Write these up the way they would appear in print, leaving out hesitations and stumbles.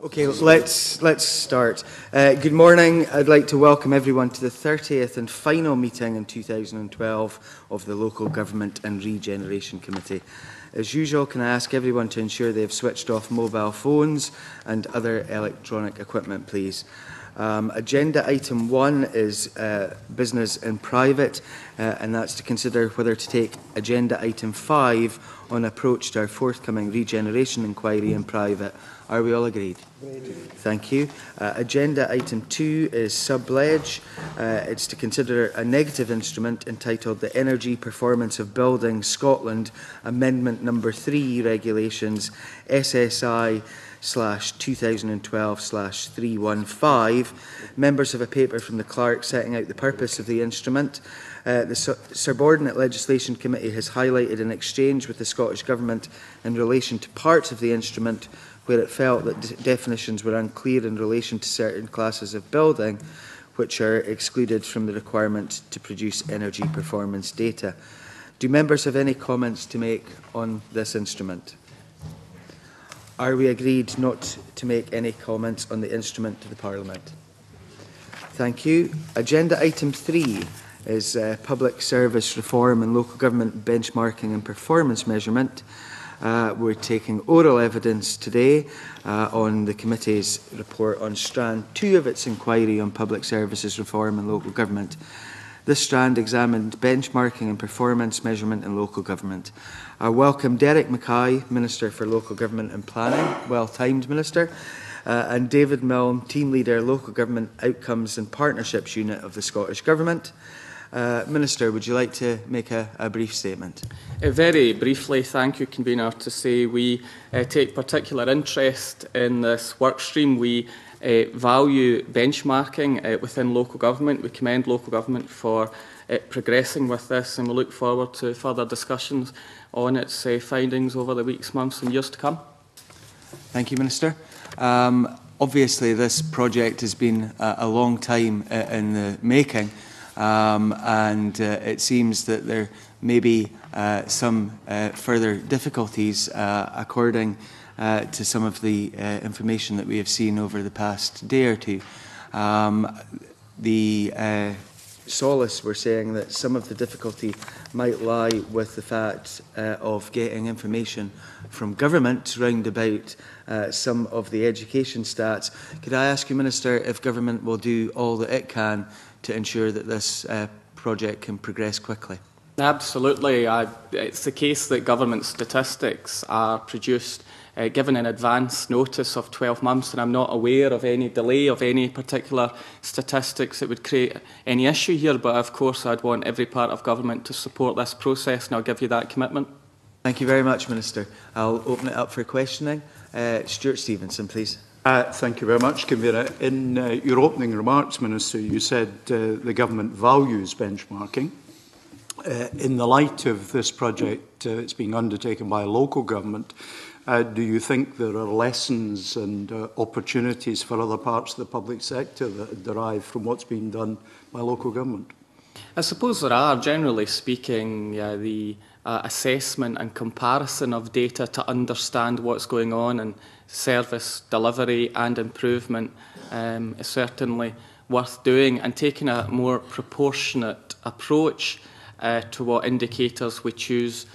Okay, let's start. Good morning. I'd like to welcome everyone to the 30th and final meeting in 2012 of the Local Government and Regeneration Committee. As usual, can I ask everyone to ensure they have switched off mobile phones and other electronic equipment, please? Agenda item 1 is business in private, and that's to consider whether to take agenda item 5 on approach to our forthcoming Regeneration-Inquiry in private. Are we all agreed? Thank you. Agenda item 2 is sub-ledge. It's to consider a negative instrument entitled the Energy Performance of Buildings Scotland Amendment Number 3 Regulations SSI/2012/315. Members have a paper from the clerk setting out the purpose of the instrument. The Subordinate Legislation Committee has highlighted an exchange with the Scottish Government in relation to parts of the instrument where it felt that definitions were unclear in relation to certain classes of building which are excluded from the requirement to produce energy performance data. Do members have any comments to make on this instrument? Are we agreed not to make any comments on the instrument to the Parliament? Thank you. Agenda item 3 is public service reform and local government benchmarking and performance measurement. We're taking oral evidence today on the committee's report on strand 2 of its inquiry on public services reform and local government. This strand examined benchmarking and performance measurement in local government. I welcome Derek Mackay, Minister for Local Government and Planning, well-timed Minister, and David Milne, Team Leader, Local Government Outcomes and Partnerships Unit of the Scottish Government. Minister, would you like to make a brief statement? Very briefly, thank you, Convener, to say we take particular interest in this work stream. We value benchmarking within local government. We commend local government for progressing with this, and we look forward to further discussions on its findings over the weeks, months and years to come. Thank you, Minister. Obviously, this project has been a long time in the making. And it seems that there may be some further difficulties according to some of the information that we have seen over the past day or two. The Solace were saying that some of the difficulty might lie with the fact of getting information from government round about some of the education stats. Could I ask you, Minister, if government will do all that it can to ensure that this project can progress quickly? Absolutely. It's the case that government statistics are produced given in advance notice of 12 months, and I'm not aware of any delay of any particular statistics that would create any issue here, but of course I'd want every part of government to support this process, and I'll give you that commitment. Thank you very much, Minister. I'll open it up for questioning. Stuart Stevenson, please. Thank you very much, Convener. In your opening remarks, Minister, you said the government values benchmarking. In the light of this project, it's being undertaken by a local government, do you think there are lessons and opportunities for other parts of the public sector that derive from what's being done by local government? I suppose there are, generally speaking, the assessment and comparison of data to understand what's going on in service delivery and improvement is certainly worth doing, and taking a more proportionate approach to what indicators we choose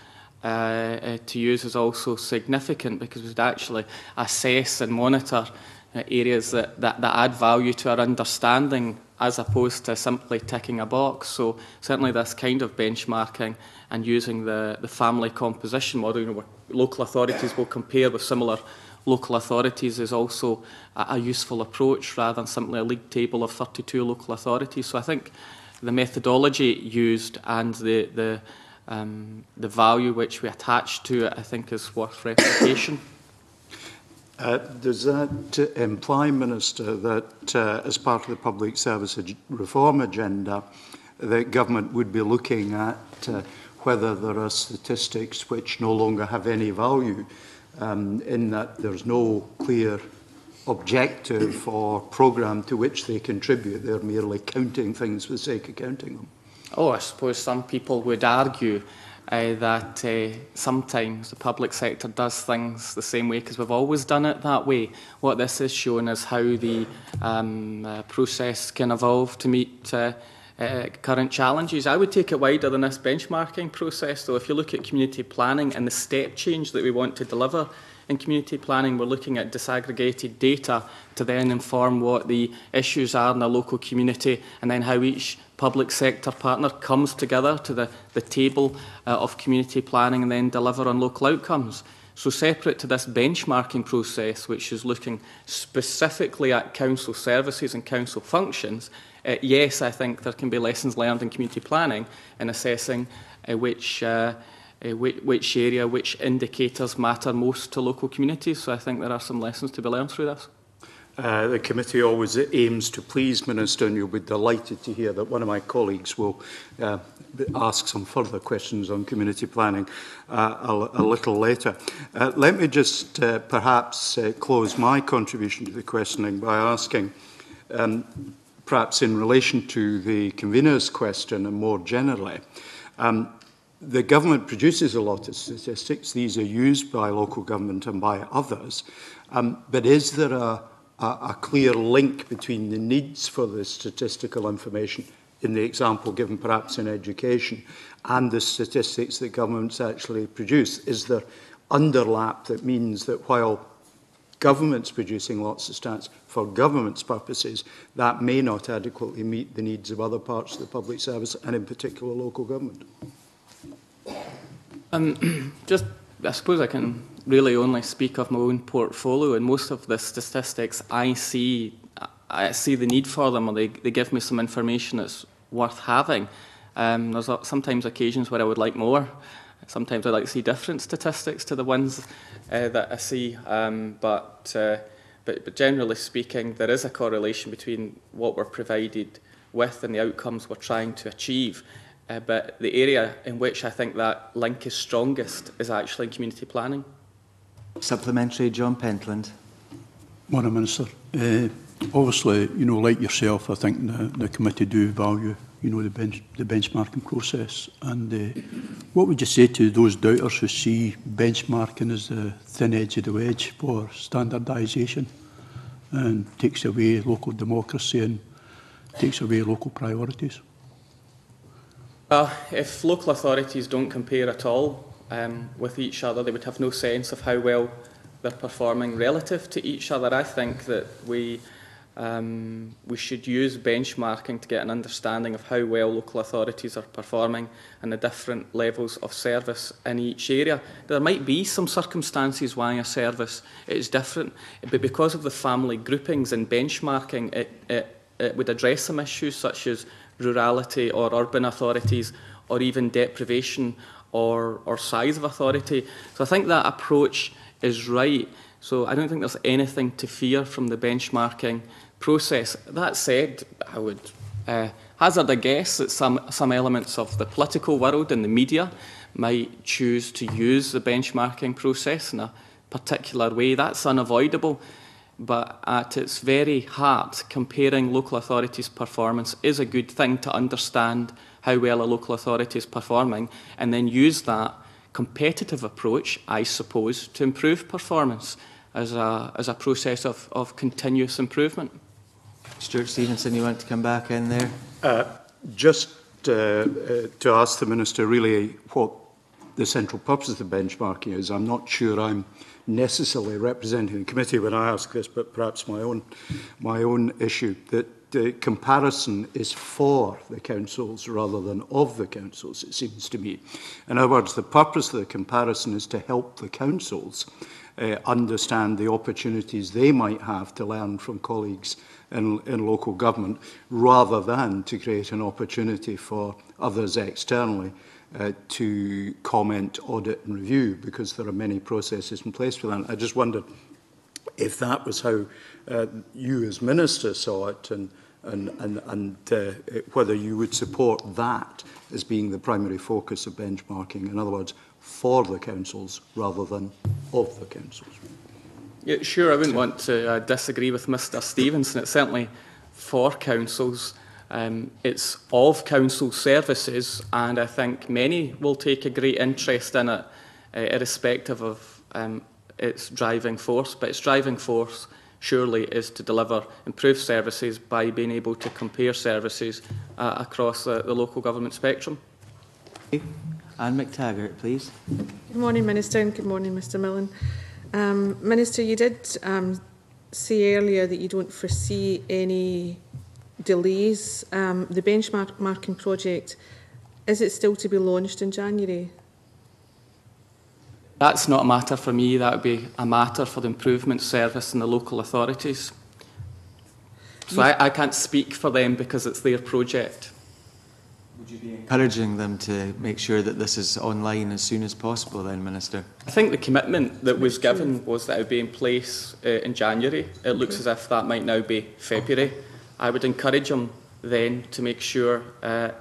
to use is also significant, because we'd actually assess and monitor areas that add value to our understanding as opposed to simply ticking a box. So certainly this kind of benchmarking and using the family composition model, where local authorities will compare with similar local authorities, is also a useful approach rather than simply a league table of 32 local authorities. So I think the methodology used and the value which we attach to it, I think, is worth replication. Does that imply, Minister, that as part of the public service reform agenda, the government would be looking at whether there are statistics which no longer have any value, in that there's no clear objective or programme to which they contribute? They're merely counting things for the sake of counting them. Oh, I suppose some people would argue that sometimes the public sector does things the same way because we've always done it that way. What this is showing is how the process can evolve to meet current challenges. I would take it wider than this benchmarking process, though. If you look at community planning and the step change that we want to deliver in community planning, we're looking at disaggregated data to then inform what the issues are in a local community and then how each public sector partner comes together to the table of community planning and then deliver on local outcomes. So separate to this benchmarking process, which is looking specifically at council services and council functions, yes, I think there can be lessons learned in community planning in assessing which area, which indicators matter most to local communities. So I think there are some lessons to be learned through this. The committee always aims to please, Minister, and you'll be delighted to hear that one of my colleagues will ask some further questions on community planning a little later. Let me just perhaps close my contribution to the questioning by asking, perhaps in relation to the convener's question and more generally, the government produces a lot of statistics. These are used by local government and by others. But is there a clear link between the needs for the statistical information, in the example given perhaps in education, and the statistics that governments actually produce? Is there underlap that means that while government's producing lots of stats for government's purposes, that may not adequately meet the needs of other parts of the public service, and in particular local government? I suppose I can really only speak of my own portfolio, and most of the statistics I see the need for them, or they give me some information that's worth having. There's sometimes occasions where I would like more. Sometimes I'd like to see different statistics to the ones that I see. But generally speaking, there is a correlation between what we're provided with and the outcomes we're trying to achieve. But the area in which I think that link is strongest is actually in community planning. Supplementary, John Pentland. Morning, Minister. Obviously, like yourself, I think the committee do value, the benchmarking process. And what would you say to those doubters who see benchmarking as the thin edge of the wedge for standardisation and takes away local democracy and takes away local priorities? If local authorities don't compare at all with each other, they would have no sense of how well they're performing relative to each other. I think that we should use benchmarking to get an understanding of how well local authorities are performing and the different levels of service in each area. There might be some circumstances why a service is different, but because of the family groupings and benchmarking, it would address some issues such as rurality or urban authorities, or even deprivation or size of authority. So I think that approach is right. So I don't think there's anything to fear from the benchmarking process. That said, I would hazard a guess that some elements of the political world and the media might choose to use the benchmarking process in a particular way. That's unavoidable. But at its very heart, comparing local authorities' performance is a good thing to understand how well a local authority is performing, and then use that competitive approach, I suppose, to improve performance as a process of continuous improvement. Stuart Stevenson, you want to come back in there? Just to ask the Minister really what the central purpose of the benchmarking is. I'm not sure I'm necessarily representing the committee when I ask this, but perhaps my own issue, that the comparison is for the councils rather than of the councils, it seems to me. In other words, the purpose of the comparison is to help the councils understand the opportunities they might have to learn from colleagues in local government, rather than to create an opportunity for others externally to comment, audit and review, because there are many processes in place for that. I just wondered if that was how you as Minister saw it, and whether you would support that as being the primary focus of benchmarking. In other words, for the councils rather than of the councils. Yeah, sure, I wouldn't want to disagree with Mr Stevenson. It's certainly for councils. It's of council services, and I think many will take a great interest in it, irrespective of its driving force. But its driving force surely is to deliver improved services by being able to compare services across the local government spectrum. Anne McTaggart, please. Good morning, Minister, and good morning, Mr Millen. Minister, you did say earlier that you don't foresee any delays. The benchmarking project, is it still to be launched in January? That's not a matter for me. That would be a matter for the improvement service and the local authorities. So I can't speak for them because it's their project. Would you be encouraging them to make sure that this is online as soon as possible then, Minister? I think the commitment that was given was that it would be in place in January. It looks as if that might now be February. I would encourage them then to make sure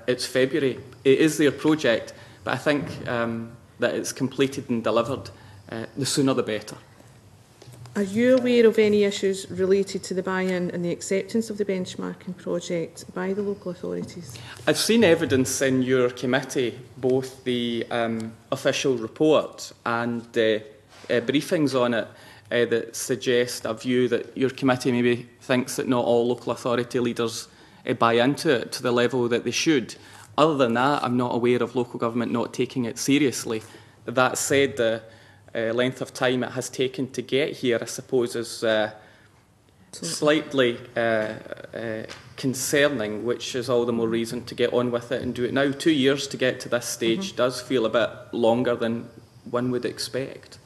it's February. It is their project, but I think that it's completed and delivered, the sooner the better. Are you aware of any issues related to the buy-in and the acceptance of the benchmarking project by the local authorities? I've seen evidence in your committee, both the official report and briefings on it, that suggest a view that your committee maybe thinks that not all local authority leaders buy into it to the level that they should. Other than that, I'm not aware of local government not taking it seriously. That said, the length of time it has taken to get here, I suppose, is slightly concerning, which is all the more reason to get on with it and do it now. 2 years to get to this stage does feel a bit longer than one would expect.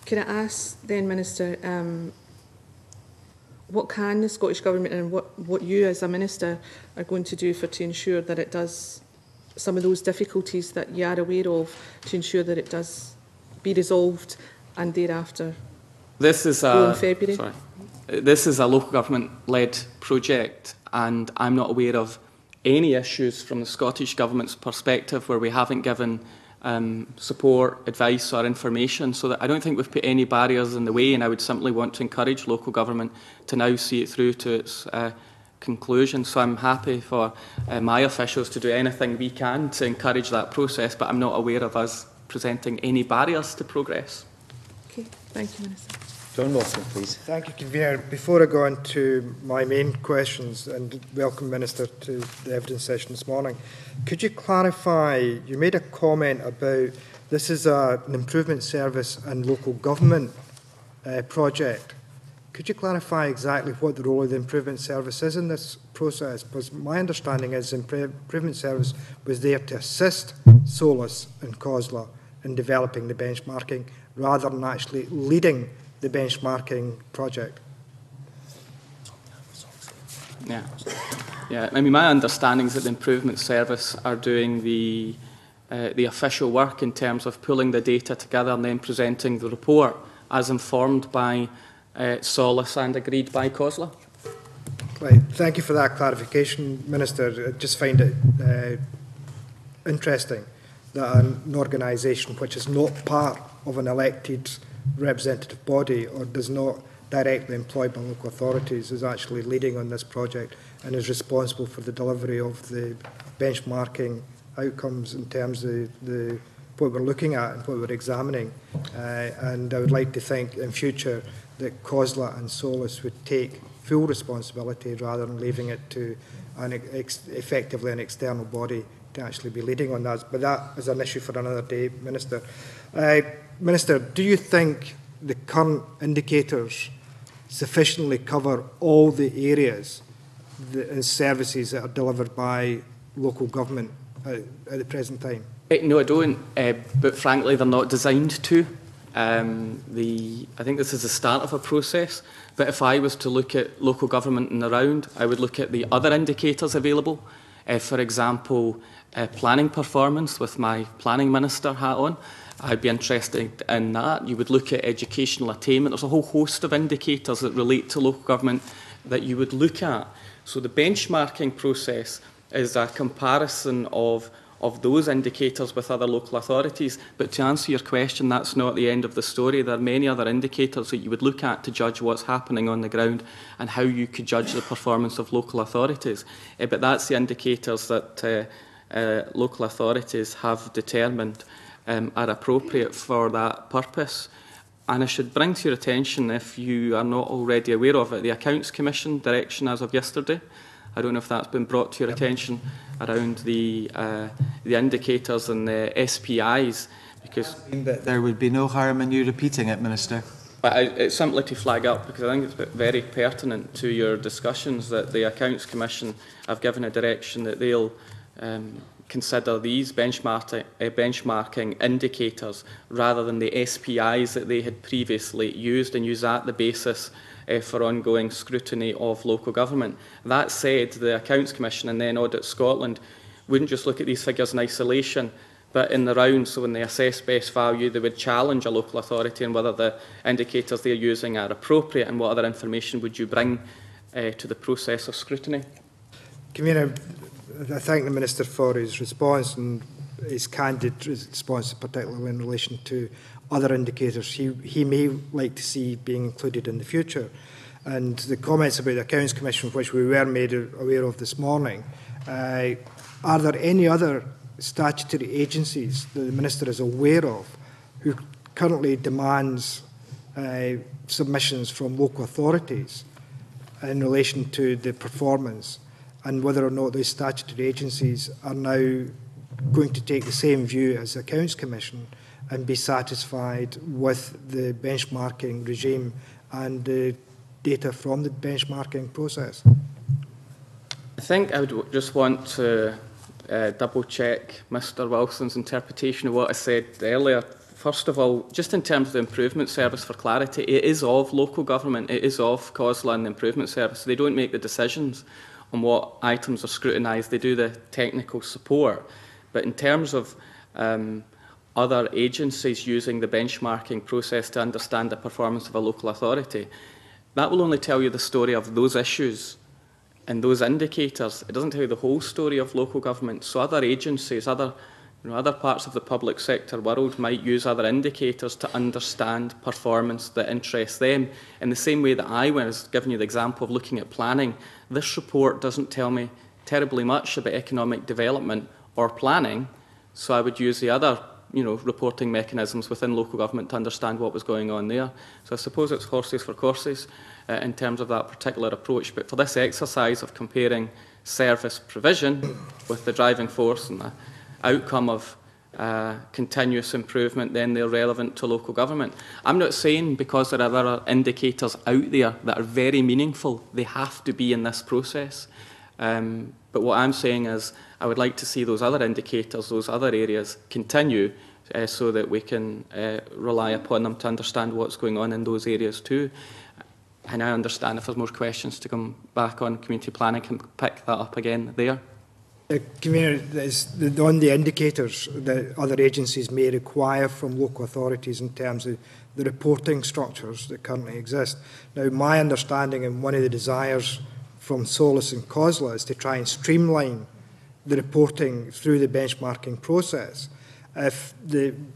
Can I ask then, Minister, what can the Scottish Government and what you as a Minister are going to do to ensure that it does, some of those difficulties that you are aware of, to ensure that it does be resolved and thereafter this is go in February? Sorry. This is a local government-led project, and I'm not aware of any issues from the Scottish Government's perspective where we haven't given support, advice or information, so that I don't think we've put any barriers in the way, and I would simply want to encourage local government to now see it through to its conclusion. So I'm happy for my officials to do anything we can to encourage that process, but I'm not aware of us presenting any barriers to progress. Okay, thank you, Minister. John Wilson, please. Thank you, Convener. Before I go on to my main questions, and welcome, Minister, to the evidence session this morning, could you clarify, you made a comment about this is an improvement service and local government project. Could you clarify exactly what the role of the improvement service is in this process? Because my understanding is the improvement service was there to assist Solus and COSLA in developing the benchmarking rather than actually leading the benchmarking project. Yeah. I mean, my understanding is that the improvement service are doing the official work in terms of pulling the data together and then presenting the report as informed by Solus and agreed by COSLA. Right. Thank you for that clarification, Minister. I just find it interesting that an organisation which is not part of an elected representative body or does not directly employed by local authorities is actually leading on this project and is responsible for the delivery of the benchmarking outcomes in terms of what we're looking at and what we're examining. And I would like to think in future that COSLA and Solus would take full responsibility rather than leaving it to effectively an external body to actually be leading on that. But that is an issue for another day, Minister. Minister, do you think the current indicators sufficiently cover all the areas and services that are delivered by local government at the present time? No, I don't, but frankly they're not designed to. I think this is the start of a process, but if I was to look at local government and around, I would look at the other indicators available. For example, planning performance with my planning minister hat on. I'd be interested in that. You would look at educational attainment. There's a whole host of indicators that relate to local government that you would look at. So the benchmarking process is a comparison of of those indicators with other local authorities. But to answer your question, that's not the end of the story. There are many other indicators that you would look at to judge what's happening on the ground and how you could judge the performance of local authorities. But that's the indicators that local authorities have determined are appropriate for that purpose. And I should bring to your attention, if you are not already aware of it, the Accounts Commission direction as of yesterday. I don't know if that's been brought to your attention around the indicators and the SPIs, because there would be no harm in you repeating it, Minister. But it's simply to flag up, because I think it's very pertinent to your discussions that the Accounts Commission have given a direction that they'll consider these benchmarking indicators rather than the SPIs that they had previously used, and use that the basis for ongoing scrutiny of local government. That said, the Accounts Commission and then Audit Scotland wouldn't just look at these figures in isolation, but in the round, so when they assess best value, they would challenge a local authority on whether the indicators they're using are appropriate and what other information would you bring to the process of scrutiny. Convener, I thank the Minister for his response and his candid response, particularly in relation to other indicators he may like to see being included in the future. And the comments about the Accounts Commission, which we were made aware of this morning, are there any other statutory agencies that the Minister is aware of who currently demands submissions from local authorities in relation to the performance, and whether or not those statutory agencies are now going to take the same view as the Accounts Commission and be satisfied with the benchmarking regime and the data from the benchmarking process? I think I would just want to double-check Mr Wilson's interpretation of what I said earlier. First of all, just in terms of the Improvement Service, for clarity, it is of local government, it is of COSLA and the Improvement Service. They don't make the decisions on what items are scrutinised, they do the technical support. But in terms of other agencies using the benchmarking process to understand the performance of a local authority, that will only tell you the story of those issues and those indicators. It doesn't tell you the whole story of local government. So other agencies, other parts of the public sector world might use other indicators to understand performance that interests them. In the same way that I was giving you the example of looking at planning, this report doesn't tell me terribly much about economic development or planning, so I would use the other reporting mechanisms within local government to understand what was going on there. So I suppose it's horses for courses in terms of that particular approach. But for this exercise of comparing service provision with the driving force and the outcome of continuous improvement, then they're relevant to local government. I'm not saying because there are other indicators out there that are very meaningful, they have to be in this process. But what I'm saying is I would like to see those other indicators, those other areas continue so that we can rely upon them to understand what's going on in those areas too. And I understand if there's more questions to come back on community planning, can pick that up again there. Convener, on the indicators that other agencies may require from local authorities in terms of the reporting structures that currently exist. Now, my understanding and one of the desires from Solus and COSLA is to try and streamline the reporting through the benchmarking process. If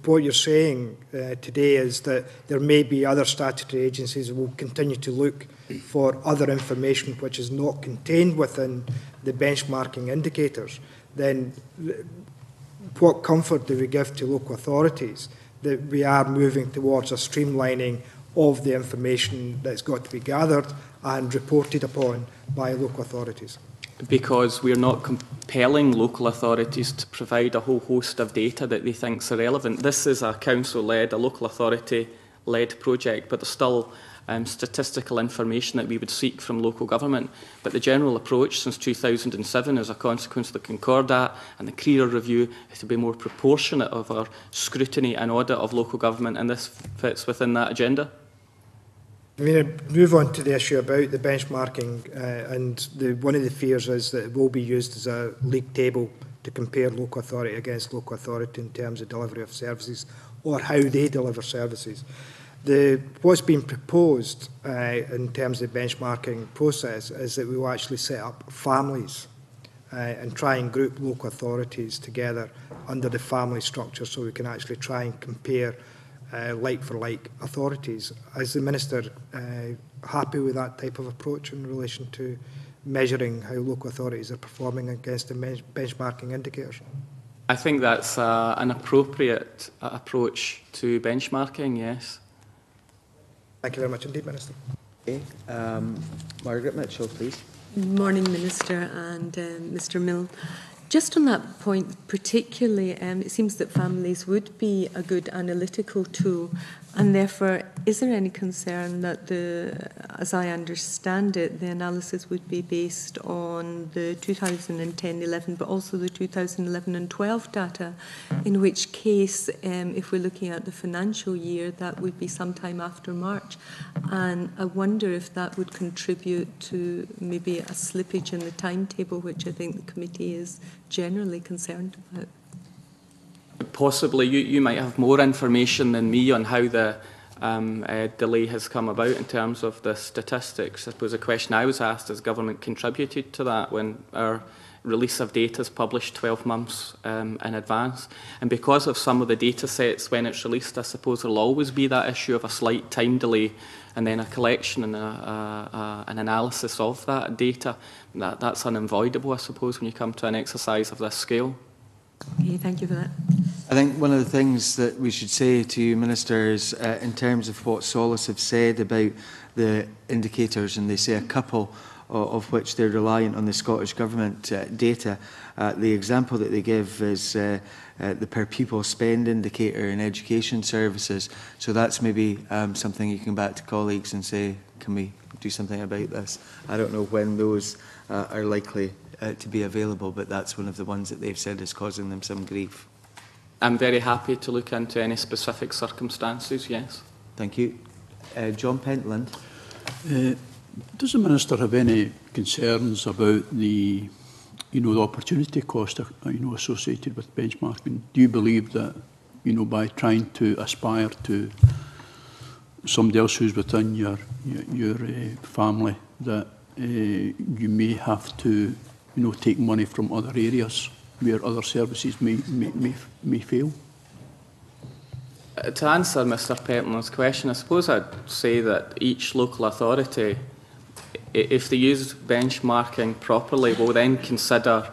what you're saying today is that there may be other statutory agencies that will continue to look for other information which is not contained within the benchmarking indicators, then what comfort do we give to local authorities that we are moving towards a streamlining of the information that's got to be gathered and reported upon by local authorities? Because we're not compelling local authorities to provide a whole host of data that they think is irrelevant. This is a council-led, a local authority-led project, but there's still statistical information that we would seek from local government. But the general approach since 2007 as a consequence of the Concordat and the Career Review is to be more proportionate of our scrutiny and audit of local government, and this fits within that agenda. I'm going to move on to the issue about the benchmarking, and one of the fears is that it will be used as a league table to compare local authority against local authority in terms of delivery of services or how they deliver services. What's been proposed in terms of the benchmarking process is that we will actually set up families and try and group local authorities together under the family structure so we can actually try and compare like-for-like authorities. Is the Minister happy with that type of approach in relation to measuring how local authorities are performing against the benchmarking indicators? I think that's an appropriate approach to benchmarking, yes. Thank you very much indeed, Minister. Okay. Margaret Mitchell, please. Morning, Minister and Mr Mill. Just on that point particularly, it seems that families would be a good analytical tool, and therefore is there any concern that as I understand it, the analysis would be based on the 2010-11 but also the 2011 and 12 data, in which case if we're looking at the financial year that would be sometime after March, and I wonder if that would contribute to maybe a slippage in the timetable, which I think the committee is generally concerned about. Possibly you might have more information than me on how the delay has come about in terms of the statistics. I suppose the question I was asked, has government contributed to that when our release of data is published 12 months in advance? And because of some of the data sets when it's released, I suppose there'll always be that issue of a slight time delay and then a collection and an analysis of that data. That's unavoidable, I suppose, when you come to an exercise of this scale. Okay, thank you for that. I think one of the things that we should say to you, Minister, is in terms of what Solace have said about the indicators, and they say a couple of which they're reliant on the Scottish Government data. The example that they give is the per pupil spend indicator in education services. So that's maybe something you can back to colleagues and say, can we do something about this? I don't know when those are likely to be available, but that's one of the ones that they've said is causing them some grief. I'm very happy to look into any specific circumstances, yes. Thank you. John Pentland. Does the Minister have any concerns about the, the opportunity cost, associated with benchmarking? Do you believe that, by trying to aspire to somebody else who's within your family, that you may have to, take money from other areas where other services may fail? To answer Mr Pentland's question, I suppose I'd say that each local authority, if they use benchmarking properly, will then consider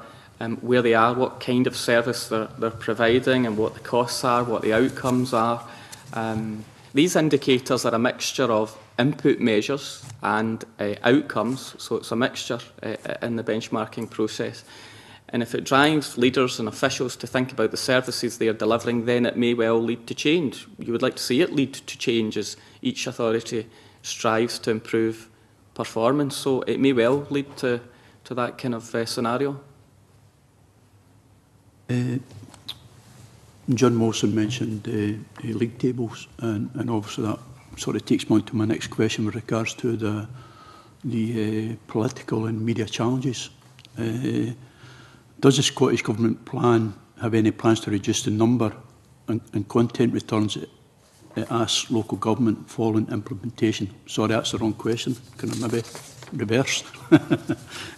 where they are, what kind of service they're providing and what the costs are, what the outcomes are. These indicators are a mixture of input measures and outcomes, so it's a mixture in the benchmarking process. And if it drives leaders and officials to think about the services they are delivering, then it may well lead to change. You would like to see it lead to change as each authority strives to improve performance, so it may well lead to that kind of scenario. John Molson mentioned league tables, and obviously that sort of takes me on to my next question with regards to the political and media challenges. Does the Scottish Government have any plans to reduce the number and content returns it asks local government following implementation? Sorry, that's the wrong question. Can I maybe reverse?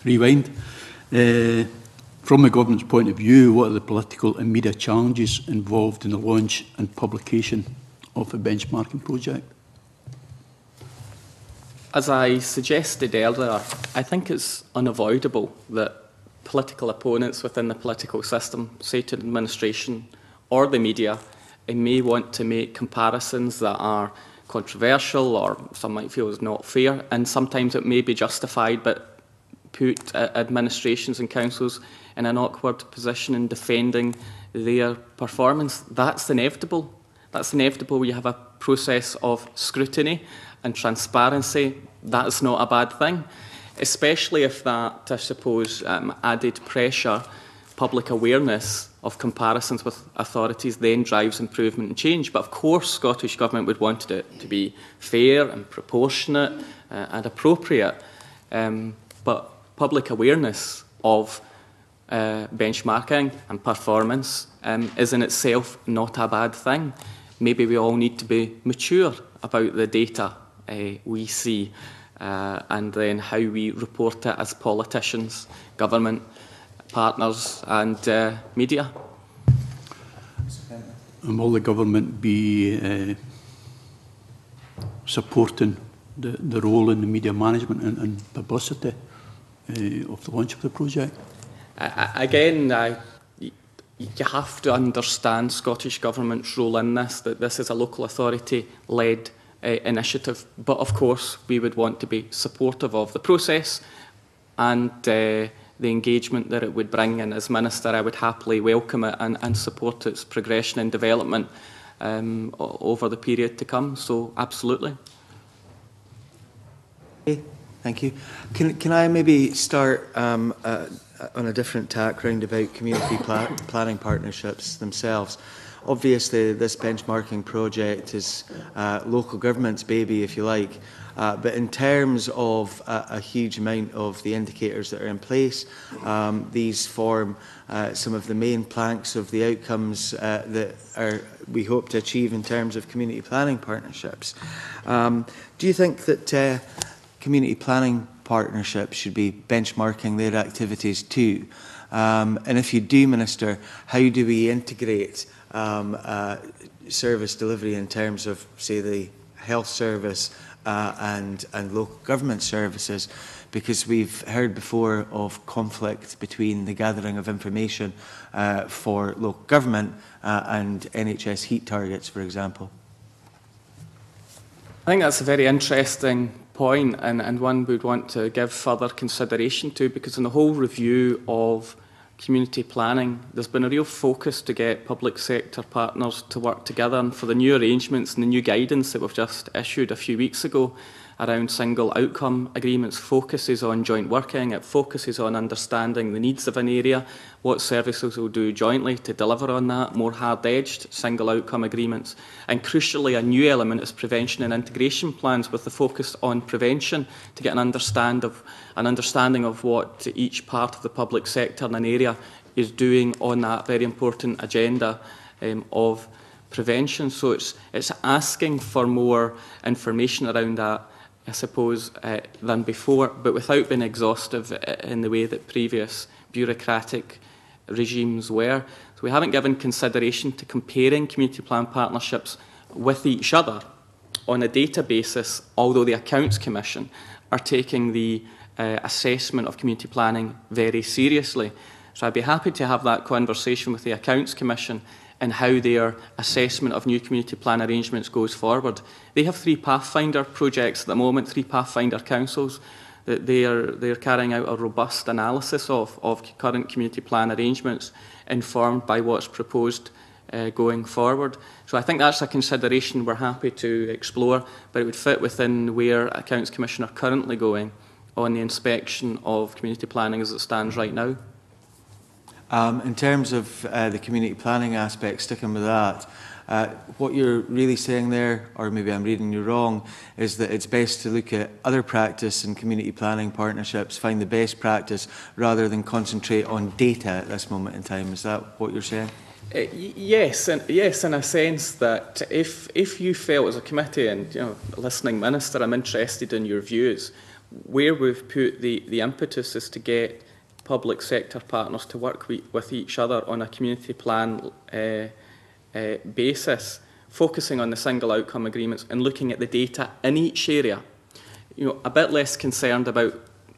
Rewind. From the government's point of view, what are the political and media challenges involved in the launch and publication of a benchmarking project? As I suggested earlier, I think it's unavoidable that political opponents within the political system, say to the administration or the media, may want to make comparisons that are controversial or some might feel is not fair, and sometimes it may be justified but put administrations and councils in an awkward position in defending their performance. That's inevitable. That's inevitable. We have a process of scrutiny and transparency. That's not a bad thing, especially if that, I suppose, added pressure, public awareness of comparisons with authorities then drives improvement and change. But of course, Scottish Government would want it to be fair and proportionate and appropriate. But public awareness of benchmarking and performance is in itself not a bad thing. Maybe we all need to be mature about the data we see and then how we report it as politicians, government, partners and media. And will the government be supporting the role in the media management and publicity of the launch of the project? Again, you have to understand Scottish Government's role in this, that this is a local authority-led initiative. But of course, we would want to be supportive of the process and the engagement that it would bring. And as Minister, I would happily welcome it and support its progression and development over the period to come. So, absolutely. Okay, thank you. Can I maybe start on a different tack round about community planning partnerships themselves? Obviously, this benchmarking project is local government's baby, if you like, but in terms of a huge amount of the indicators that are in place, these form some of the main planks of the outcomes that we hope to achieve in terms of community planning partnerships. Do you think that community planning partnerships should be benchmarking their activities too? And if you do, Minister, how do we integrate service delivery in terms of, say, the health service and local government services? Because we've heard before of conflict between the gathering of information for local government and NHS heat targets, for example. I think that's a very interesting point and one we'd want to give further consideration to, because in the whole review of community planning, there's been a real focus to get public sector partners to work together, and for the new arrangements and the new guidance that we've just issued a few weeks ago around single outcome agreements focuses on joint working. It focuses on understanding the needs of an area, what services will do jointly to deliver on that, more hard-edged single outcome agreements. And crucially, a new element is prevention and integration plans with the focus on prevention to get an understanding of what each part of the public sector in an area is doing on that very important agenda of prevention. So it's asking for more information around that, I suppose, than before, but without being exhaustive in the way that previous bureaucratic regimes were. So we haven't given consideration to comparing community plan partnerships with each other on a data basis, although the Accounts Commission are taking the assessment of community planning very seriously. So I'd be happy to have that conversation with the Accounts Commission and how their assessment of new community plan arrangements goes forward. They have 3 Pathfinder projects at the moment, 3 Pathfinder councils, that they're carrying out a robust analysis of current community plan arrangements informed by what's proposed going forward. So I think that's a consideration we're happy to explore, but it would fit within where Accounts Commission are currently going on the inspection of community planning as it stands right now. In terms of the community planning aspect, sticking with that, what you're really saying there, or maybe I'm reading you wrong, is that it's best to look at other practice in community planning partnerships, find the best practice, rather than concentrate on data at this moment in time. Is that what you're saying? Yes, in a sense that if you felt as a committee, and listening Minister, I'm interested in your views, where we've put the impetus is to get public sector partners to work with each other on a community plan basis, focusing on the single outcome agreements and looking at the data in each area. A bit less concerned about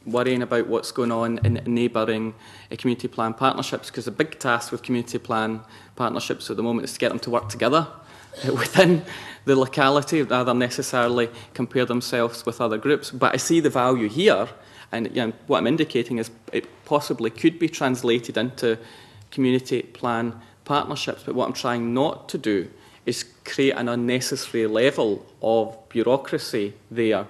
worrying about what's going on in neighbouring community plan partnerships, because the big task with community plan partnerships at the moment is to get them to work together within the locality rather than necessarily compare themselves with other groups. But I see the value here. And what I'm indicating is it possibly could be translated into community plan partnerships. But what I'm trying not to do is create an unnecessary level of bureaucracy there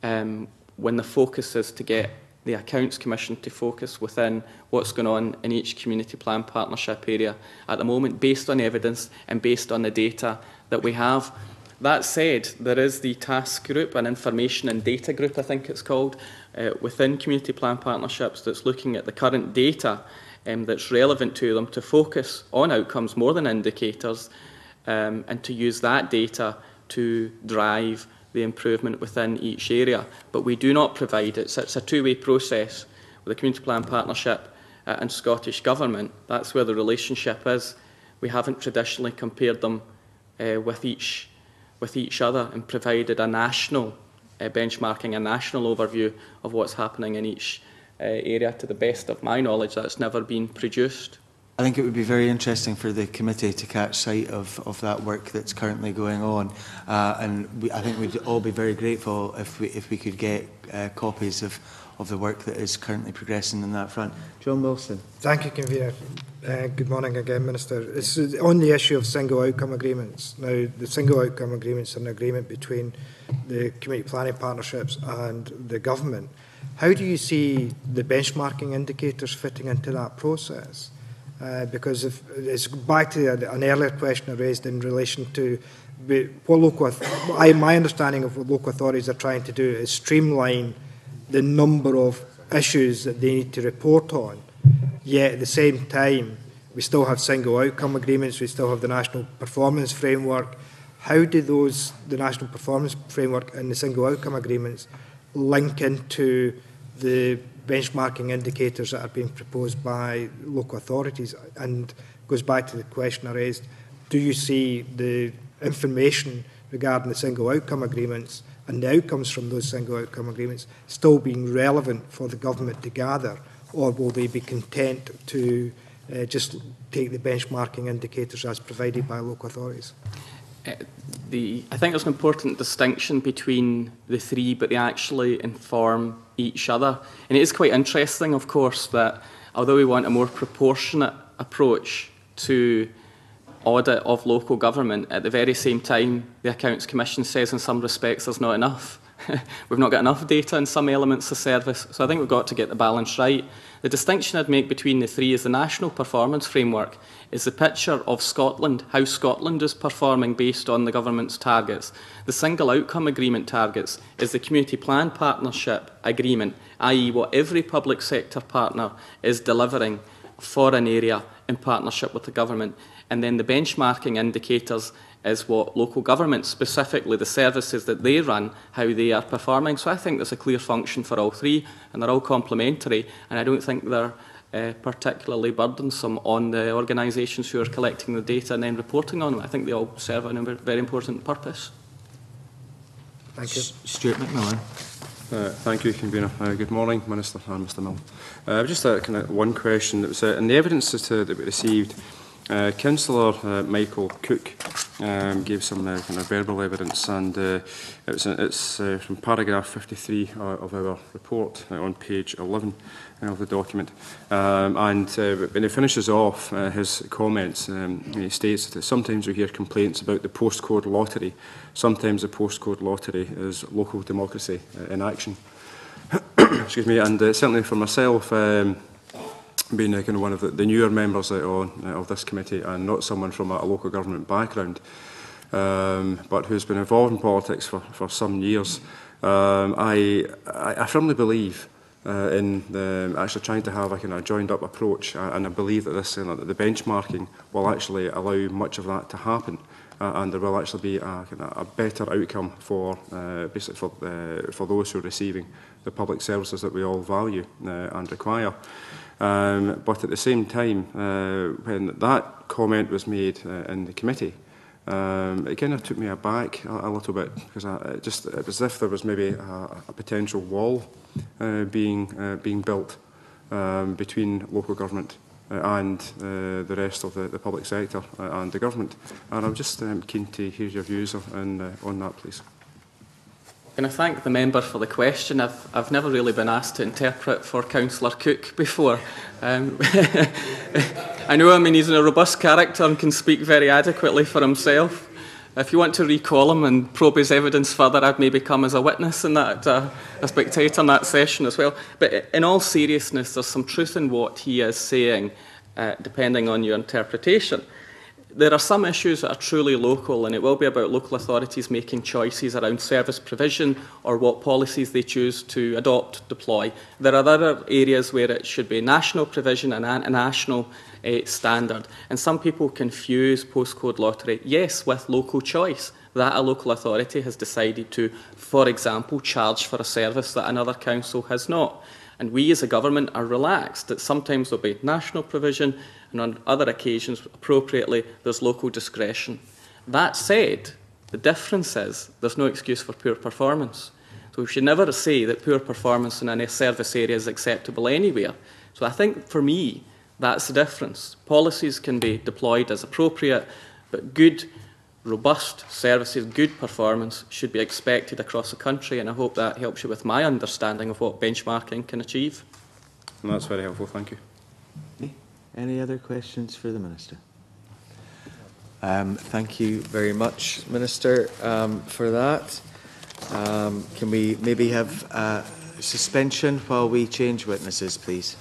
when the focus is to get the Accounts Commission to focus within what's going on in each community plan partnership area at the moment, based on evidence and based on the data that we have. That said, there is the task group, an information and data group, I think it's called, within community plan partnerships that's looking at the current data that's relevant to them to focus on outcomes more than indicators and to use that data to drive the improvement within each area. But we do not provide it. It's a two-way process with a community plan partnership and Scottish Government. That's where the relationship is. We haven't traditionally compared them with each other and provided a national benchmarking, a national overview of what's happening in each area. To the best of my knowledge, that's never been produced. I think it would be very interesting for the committee to catch sight of that work that's currently going on, and I think we'd all be very grateful if we could get copies of the work that is currently progressing in that front. John Wilson. Thank you, Convener. Good morning again, Minister. It's on the issue of single outcome agreements. Now, the single outcome agreements are an agreement between the community planning partnerships and the government. How do you see the benchmarking indicators fitting into that process? Because if it's back to an earlier question I raised in relation to what my understanding of what local authorities are trying to do is streamline the number of issues that they need to report on. Yet at the same time, we still have single outcome agreements, we still have the national performance framework. How do the national performance framework and the single outcome agreements link into the benchmarking indicators that are being proposed by local authorities? And goes back to the question I raised, do you see the information regarding the single outcome agreements and the outcomes from those single outcome agreements still being relevant for the government to gather, or will they be content to just take the benchmarking indicators as provided by local authorities? I think there's an important distinction between the three, but they actually inform each other. And it is quite interesting, of course, that although we want a more proportionate approach to audit of local government, at the very same time, the Accounts Commission says in some respects there's not enough. We've not got enough data in some elements of service, so I think we've got to get the balance right. The distinction I'd make between the three is the National Performance Framework is the picture of Scotland, how Scotland is performing based on the government's targets. The Single Outcome Agreement targets is the Community Plan Partnership Agreement, i.e. what every public sector partner is delivering for an area in partnership with the government. And then the benchmarking indicators is what local governments, specifically the services that they run, how they are performing. So I think there's a clear function for all three, and they're all complementary, and I don't think they're particularly burdensome on the organisations who are collecting the data and then reporting on them. I think they all serve a very important purpose. Thank you. Stuart McMillan. Thank you, Convener. Good morning, Minister and Mr Mill. Just kind of one question. That was in the evidence that we received. Councillor Michael Cook gave some kind of verbal evidence, and it's from paragraph 53 of our report on page 11 of the document. And when he finishes off his comments, he states that sometimes we hear complaints about the postcode lottery. Sometimes the postcode lottery is local democracy in action. Excuse me, and certainly for myself, being kind of one of the newer members of this committee and not someone from a local government background, but who's been involved in politics for some years, I firmly believe in actually trying to have a kind of joined up approach, and I believe that this the benchmarking will actually allow much of that to happen, and there will actually be a better outcome for basically for those who are receiving the public services that we all value and require. But at the same time, when that comment was made in the committee, it kind of took me aback a little bit, because it was as if there was maybe a potential wall being built between local government and the rest of the public sector and the government. And I'm just keen to hear your views on that, please. Can I thank the member for the question? I've never really been asked to interpret for Councillor Cook before. I know him, and he's a robust character and can speak very adequately for himself. If you want to recall him and probe his evidence further, I'd maybe come as a witness in that, a spectator in that session as well. But in all seriousness, there's some truth in what he is saying, depending on your interpretation. There are some issues that are truly local, and it will be about local authorities making choices around service provision or what policies they choose to adopt, deploy. There are other areas where it should be national provision and a national standard. And some people confuse postcode lottery, yes, with local choice, that a local authority has decided to, for example, charge for a service that another council has not. And we as a government are relaxed that sometimes there'll be national provision and on other occasions, appropriately, there's local discretion. That said, the difference is there's no excuse for poor performance. So we should never say that poor performance in a service area is acceptable anywhere. So I think for me, that's the difference. Policies can be deployed as appropriate, but good, robust services, good performance should be expected across the country, and I hope that helps you with my understanding of what benchmarking can achieve. And that's very helpful, thank you. Okay. Any other questions for the Minister? Thank you very much, Minister, for that. Can we maybe have a suspension while we change witnesses, please?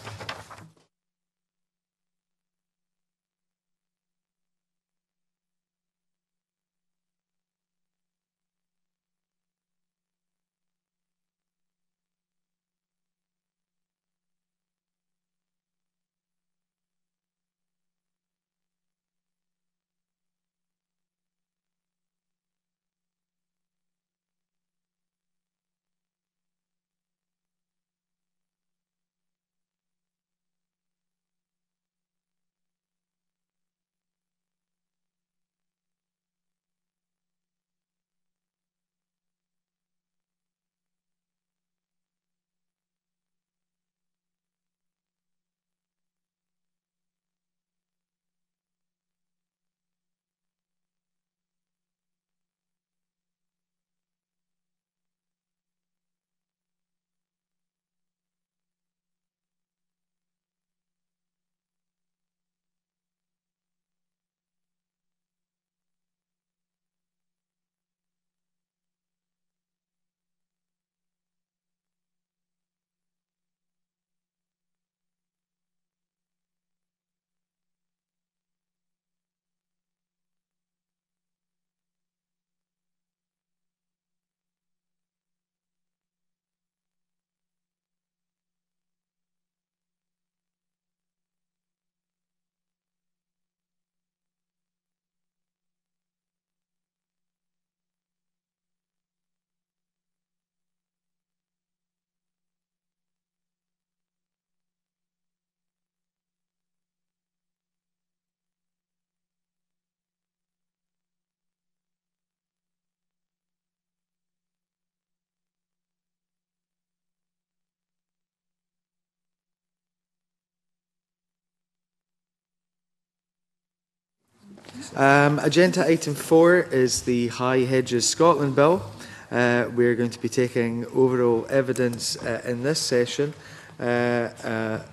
Agenda item 4 is the High-Hedges-Scotland Bill. We're going to be taking overall evidence in this session. Well,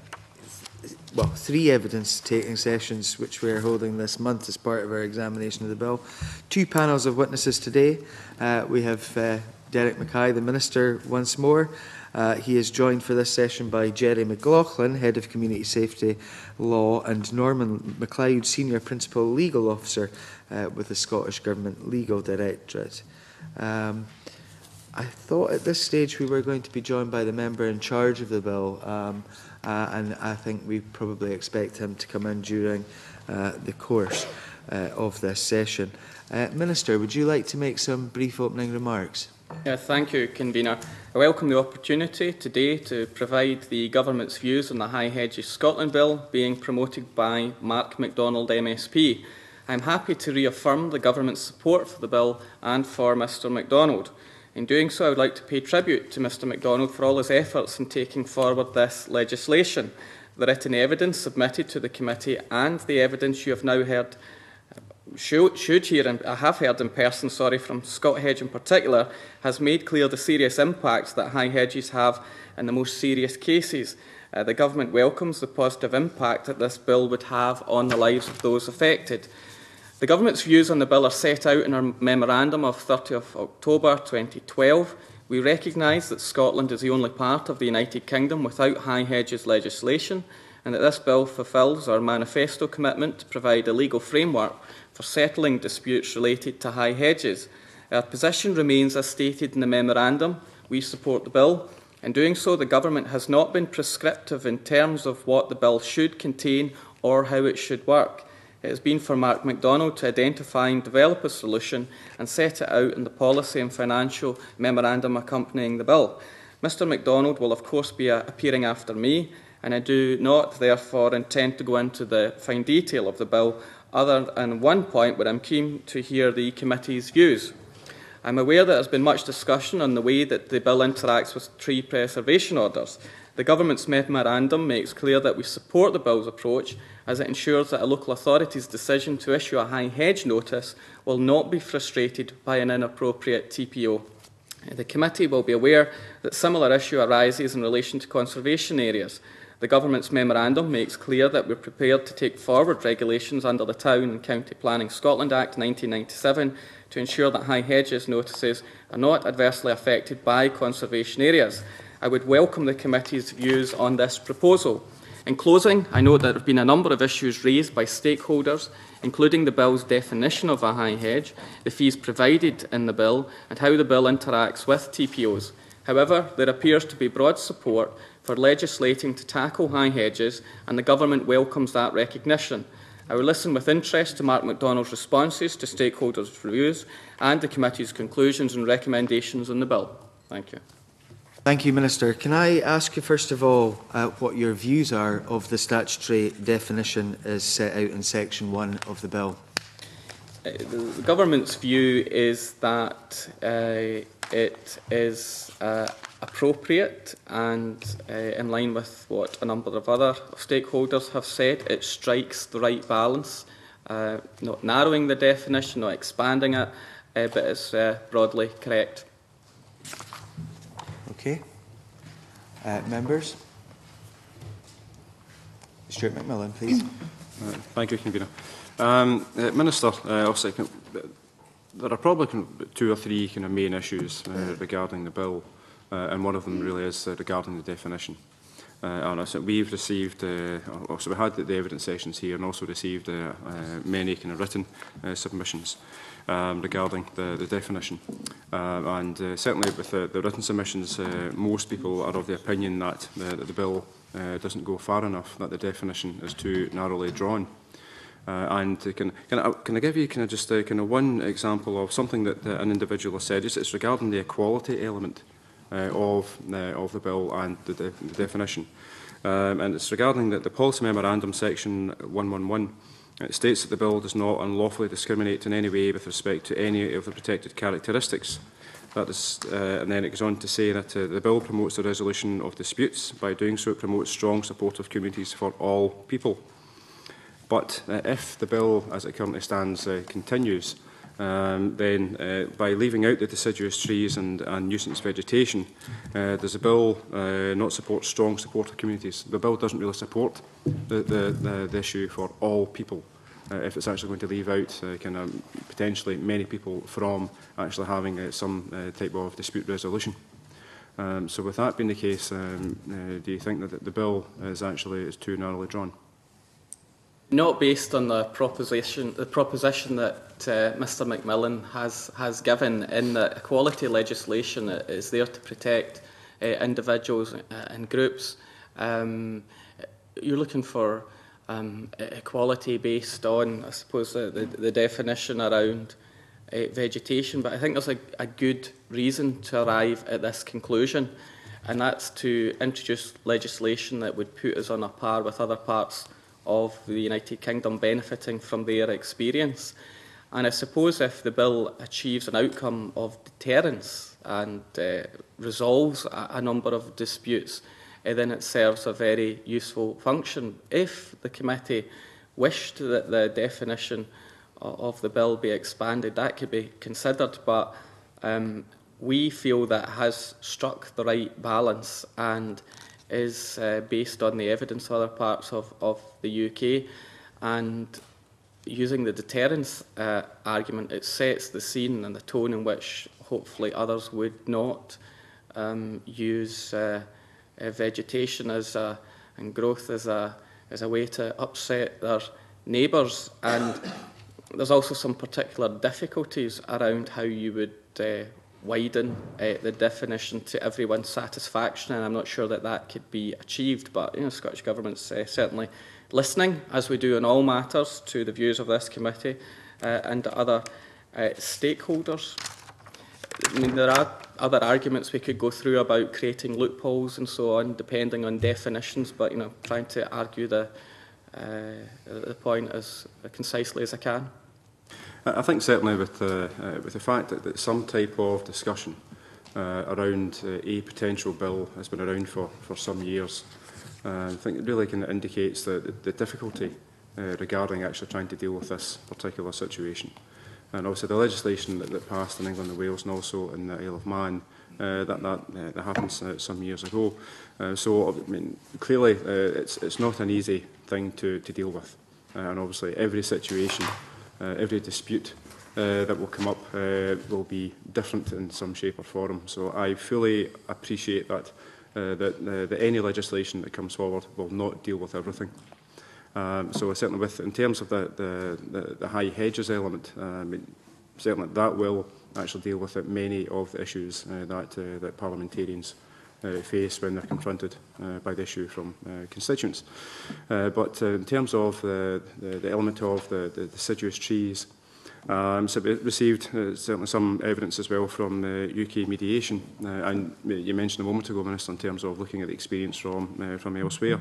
3 evidence-taking sessions which we're holding this month as part of our examination of the bill. 2 panels of witnesses today. We have Derek Mackay, the Minister, once more. He is joined for this session by Jerry McLaughlin, Head of Community Safety Law, and Norman MacLeod, Senior Principal Legal Officer with the Scottish Government Legal Directorate. I thought at this stage we were going to be joined by the member in charge of the bill, and I think we probably expect him to come in during the course of this session. Minister, would you like to make some brief opening remarks? Thank you, Convener. I welcome the opportunity today to provide the Government's views on the High-Hedges-Scotland Bill being promoted by Mark MacDonald MSP. I am happy to reaffirm the Government's support for the bill and for Mr MacDonald. In doing so, I would like to pay tribute to Mr MacDonald for all his efforts in taking forward this legislation. The written evidence submitted to the committee and the evidence you have now heard should hear, and I have heard in person, from Scott Hedge in particular, has made clear the serious impacts that high hedges have in the most serious cases. The Government welcomes the positive impact that this bill would have on the lives of those affected. The Government's views on the bill are set out in our memorandum of 30th October 2012. We recognise that Scotland is the only part of the United Kingdom without high hedges legislation, and that this bill fulfils our manifesto commitment to provide a legal framework for settling disputes related to high hedges. Our position remains as stated in the memorandum. We support the bill. In doing so, the Government has not been prescriptive in terms of what the bill should contain or how it should work. It has been for Mark MacDonald to identify and develop a solution and set it out in the policy and financial memorandum accompanying the bill. Mr MacDonald will of course be appearing after me, and I do not therefore intend to go into the fine detail of the bill, other than one point where I'm keen to hear the committee's views. I'm aware that there has been much discussion on the way that the bill interacts with tree preservation orders. The Government's memorandum makes clear that we support the bill's approach, as it ensures that a local authority's decision to issue a high hedge notice will not be frustrated by an inappropriate TPO. The committee will be aware that similar issue arises in relation to conservation areas. The Government's memorandum makes clear that we are prepared to take forward regulations under the Town and County Planning Scotland Act 1997 to ensure that high hedges notices are not adversely affected by conservation areas. I would welcome the committee's views on this proposal. In closing, I note that there have been a number of issues raised by stakeholders, including the bill's definition of a high hedge, the fees provided in the bill, and how the bill interacts with TPOs. However, there appears to be broad support for legislating to tackle high hedges, and the Government welcomes that recognition. I will listen with interest to Mark MacDonald's responses to stakeholders' views and the committee's conclusions and recommendations on the bill. Thank you. Thank you, Minister. Can I ask you, first of all, what your views are of the statutory definition as set out in Section 1 of the bill? The Government's view is that it is appropriate and in line with what a number of other stakeholders have said. It strikes the right balance, not narrowing the definition, not expanding it, but it's broadly correct. Okay. Members? Stuart McMillan, please. Thank you, Convener. Minister, obviously, there are probably 2 or 3 main issues regarding the bill, and one of them really is regarding the definition. And so we've received, also we had the evidence sessions here, and also received many written submissions regarding the definition. And certainly with the written submissions, most people are of the opinion that the bill doesn't go far enough, that the definition is too narrowly drawn. And can I give you just one example of something that an individual has said? It's regarding the equality element of the bill and the definition. And it's regarding the policy memorandum section 111. It states that the bill does not unlawfully discriminate in any way with respect to any of the protected characteristics. That is, and then it goes on to say that the bill promotes the resolution of disputes. By doing so, it promotes strong supportive communities for all people. But if the bill, as it currently stands, continues, then by leaving out the deciduous trees and nuisance vegetation, does the bill not support strong supportive communities? The bill doesn't really support the issue for all people, if it's actually going to leave out potentially many people from actually having some type of dispute resolution. So with that being the case, do you think that the bill is too narrowly drawn? Not based on the proposition that Mr McMillan has given, in that equality legislation is there to protect individuals and groups. You're looking for equality based on, I suppose, the definition around vegetation, but I think there's a good reason to arrive at this conclusion, and that's to introduce legislation that would put us on a par with other parts of the United Kingdom benefiting from their experience. And I suppose if the bill achieves an outcome of deterrence and resolves a number of disputes, then it serves a very useful function. If the committee wished that the definition of the bill be expanded, that could be considered, but we feel that it has struck the right balance and is based on the evidence of other parts of the UK, and using the deterrence argument, it sets the scene and the tone in which hopefully others would not use vegetation and growth as a way to upset their neighbours. And there's also some particular difficulties around how you would widen the definition to everyone's satisfaction, and I'm not sure that could be achieved, but the Scottish Government's certainly listening, as we do in all matters, to the views of this committee and other stakeholders. I mean, there are other arguments we could go through about creating loopholes and so on, depending on definitions, but trying to argue the point as concisely as I can. I think certainly with the fact that some type of discussion around a potential bill has been around for some years, I think it really kind of indicates the difficulty regarding actually trying to deal with this particular situation. And obviously the legislation that passed in England and Wales and also in the Isle of Man, that happened some years ago. So I mean, clearly it's not an easy thing to deal with. And obviously every situation, every dispute that will come up will be different in some shape or form. So I fully appreciate that, that any legislation that comes forward will not deal with everything. So certainly in terms of the high hedges element, I mean, certainly that will actually deal with many of the issues that parliamentarians face when they're confronted by the issue from constituents. But in terms of the element of the deciduous trees, so we received certainly some evidence as well from UK mediation, and you mentioned a moment ago, Minister, in terms of looking at the experience from elsewhere.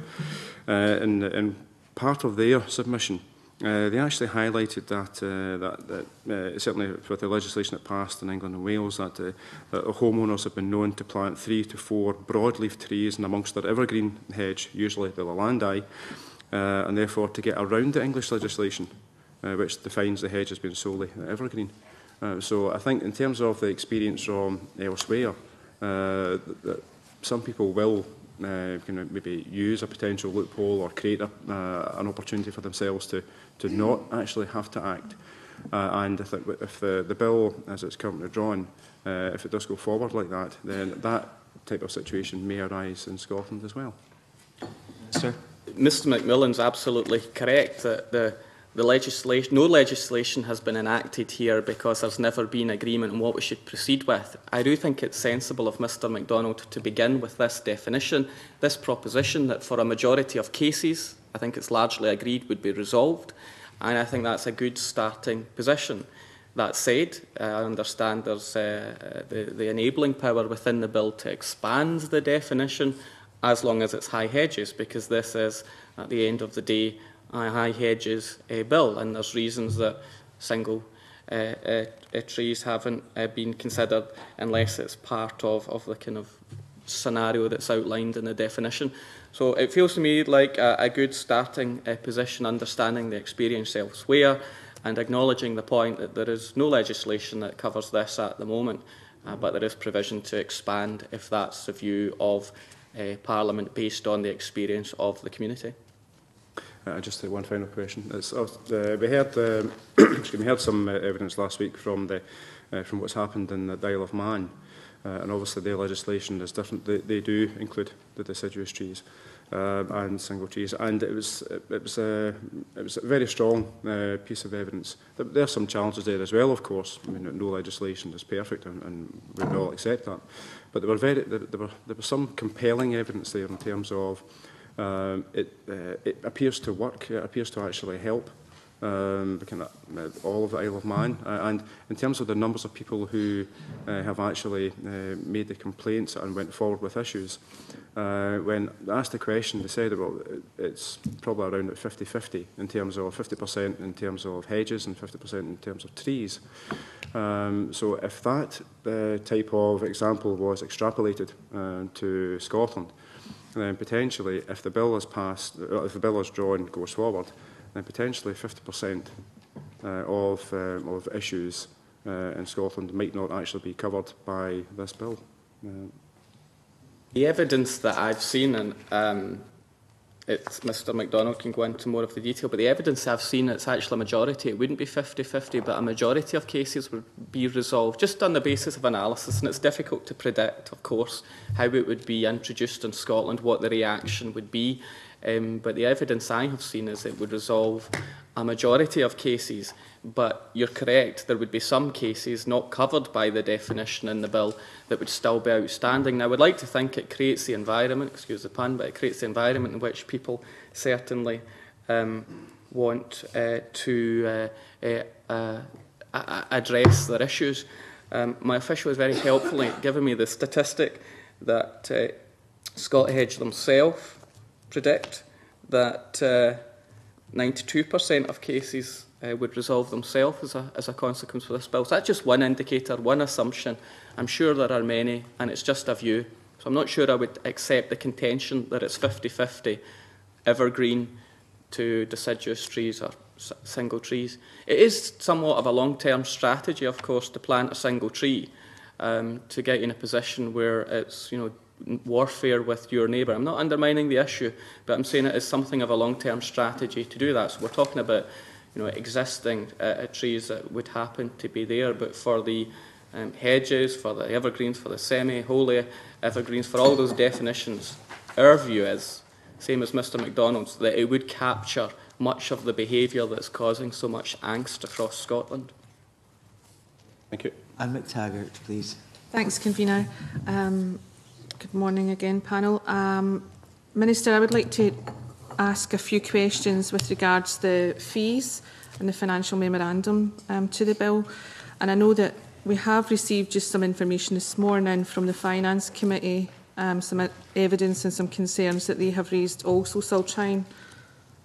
And part of their submission, they actually highlighted that certainly with the legislation that passed in England and Wales, that homeowners have been known to plant 3 to 4 broadleaf trees in amongst their evergreen hedge, usually the Lalandi, and therefore to get around the English legislation, which defines the hedge as being solely evergreen. So I think in terms of the experience from elsewhere, that some people will maybe use a potential loophole or create an opportunity for themselves to not actually have to act. And I think if the bill, as it's currently drawn, if it does go forward like that, then that type of situation may arise in Scotland as well. Sir? Mr McMillan's absolutely correct that no legislation has been enacted here because there's never been agreement on what we should proceed with. I do think it's sensible of Mr MacDonald to begin with this definition, this proposition that for a majority of cases, I think it's largely agreed, would be resolved, and I think that's a good starting position. That said, I understand there's the enabling power within the bill to expand the definition as long as it's high hedges, because this is, at the end of the day, a high hedges bill, and there's reasons that single trees haven't been considered unless it's part of the kind of scenario that's outlined in the definition. So it feels to me like a good starting position, understanding the experience elsewhere and acknowledging the point that there is no legislation that covers this at the moment, but there is provision to expand if that's the view of Parliament based on the experience of the community. Just one final question. We heard some evidence last week from what's happened in the Isle of Man, and obviously their legislation is different. They do include the deciduous trees and single trees, and it was a very strong piece of evidence. There are some challenges there as well, of course. I mean, no legislation is perfect, and we would all accept that. But there was some compelling evidence there in terms of it appears to work. It appears to actually help all of the Isle of Man. And in terms of the numbers of people who have actually made the complaints and went forward with issues, when asked the question, they said, well, it's probably around at 50-50 in terms of 50% in terms of hedges and 50% in terms of trees. So if that type of example was extrapolated to Scotland, then potentially, if the bill is passed, if the bill is drawn and goes forward, then potentially 50% of issues in Scotland might not actually be covered by this bill. The evidence that I've seen, and Mr MacDonald can go into more of the detail, but the evidence I've seen, it's actually a majority. It wouldn't be 50-50, but a majority of cases would be resolved just on the basis of analysis, and it's difficult to predict, of course, how it would be introduced in Scotland, what the reaction would be. But the evidence I have seen is it would resolve a majority of cases, but you're correct, there would be some cases not covered by the definition in the bill that would still be outstanding. Now, I would like to think it creates the environment, excuse the pun, but it creates the environment in which people certainly want to address their issues. My official is very helpfully given me the statistic that Scott Hedge themselves predict that 92% of cases would resolve themselves as a consequence of this bill. So that's just one indicator, one assumption. I'm sure there are many, and it's just a view. So I'm not sure I would accept the contention that it's 50-50 evergreen to deciduous trees or single trees. It is somewhat of a long-term strategy, of course, to plant a single tree to get you in a position where it's, warfare with your neighbour. I'm not undermining the issue, but I'm saying it is something of a long-term strategy to do that. So we're talking about, existing trees that would happen to be there, but for the hedges, for the evergreens, for the semi-wholly evergreens, for all those definitions, our view is, same as Mr MacDonald's, that it would capture much of the behaviour that's causing so much angst across Scotland. Thank you. Anne McTaggart, please. Thanks, Convener. Good morning again, panel. Minister, I would like to ask a few questions with regards to the fees and the financial memorandum to the bill. And I know that we have received just some information this morning from the Finance Committee, some evidence and some concerns that they have raised also, so I'll try and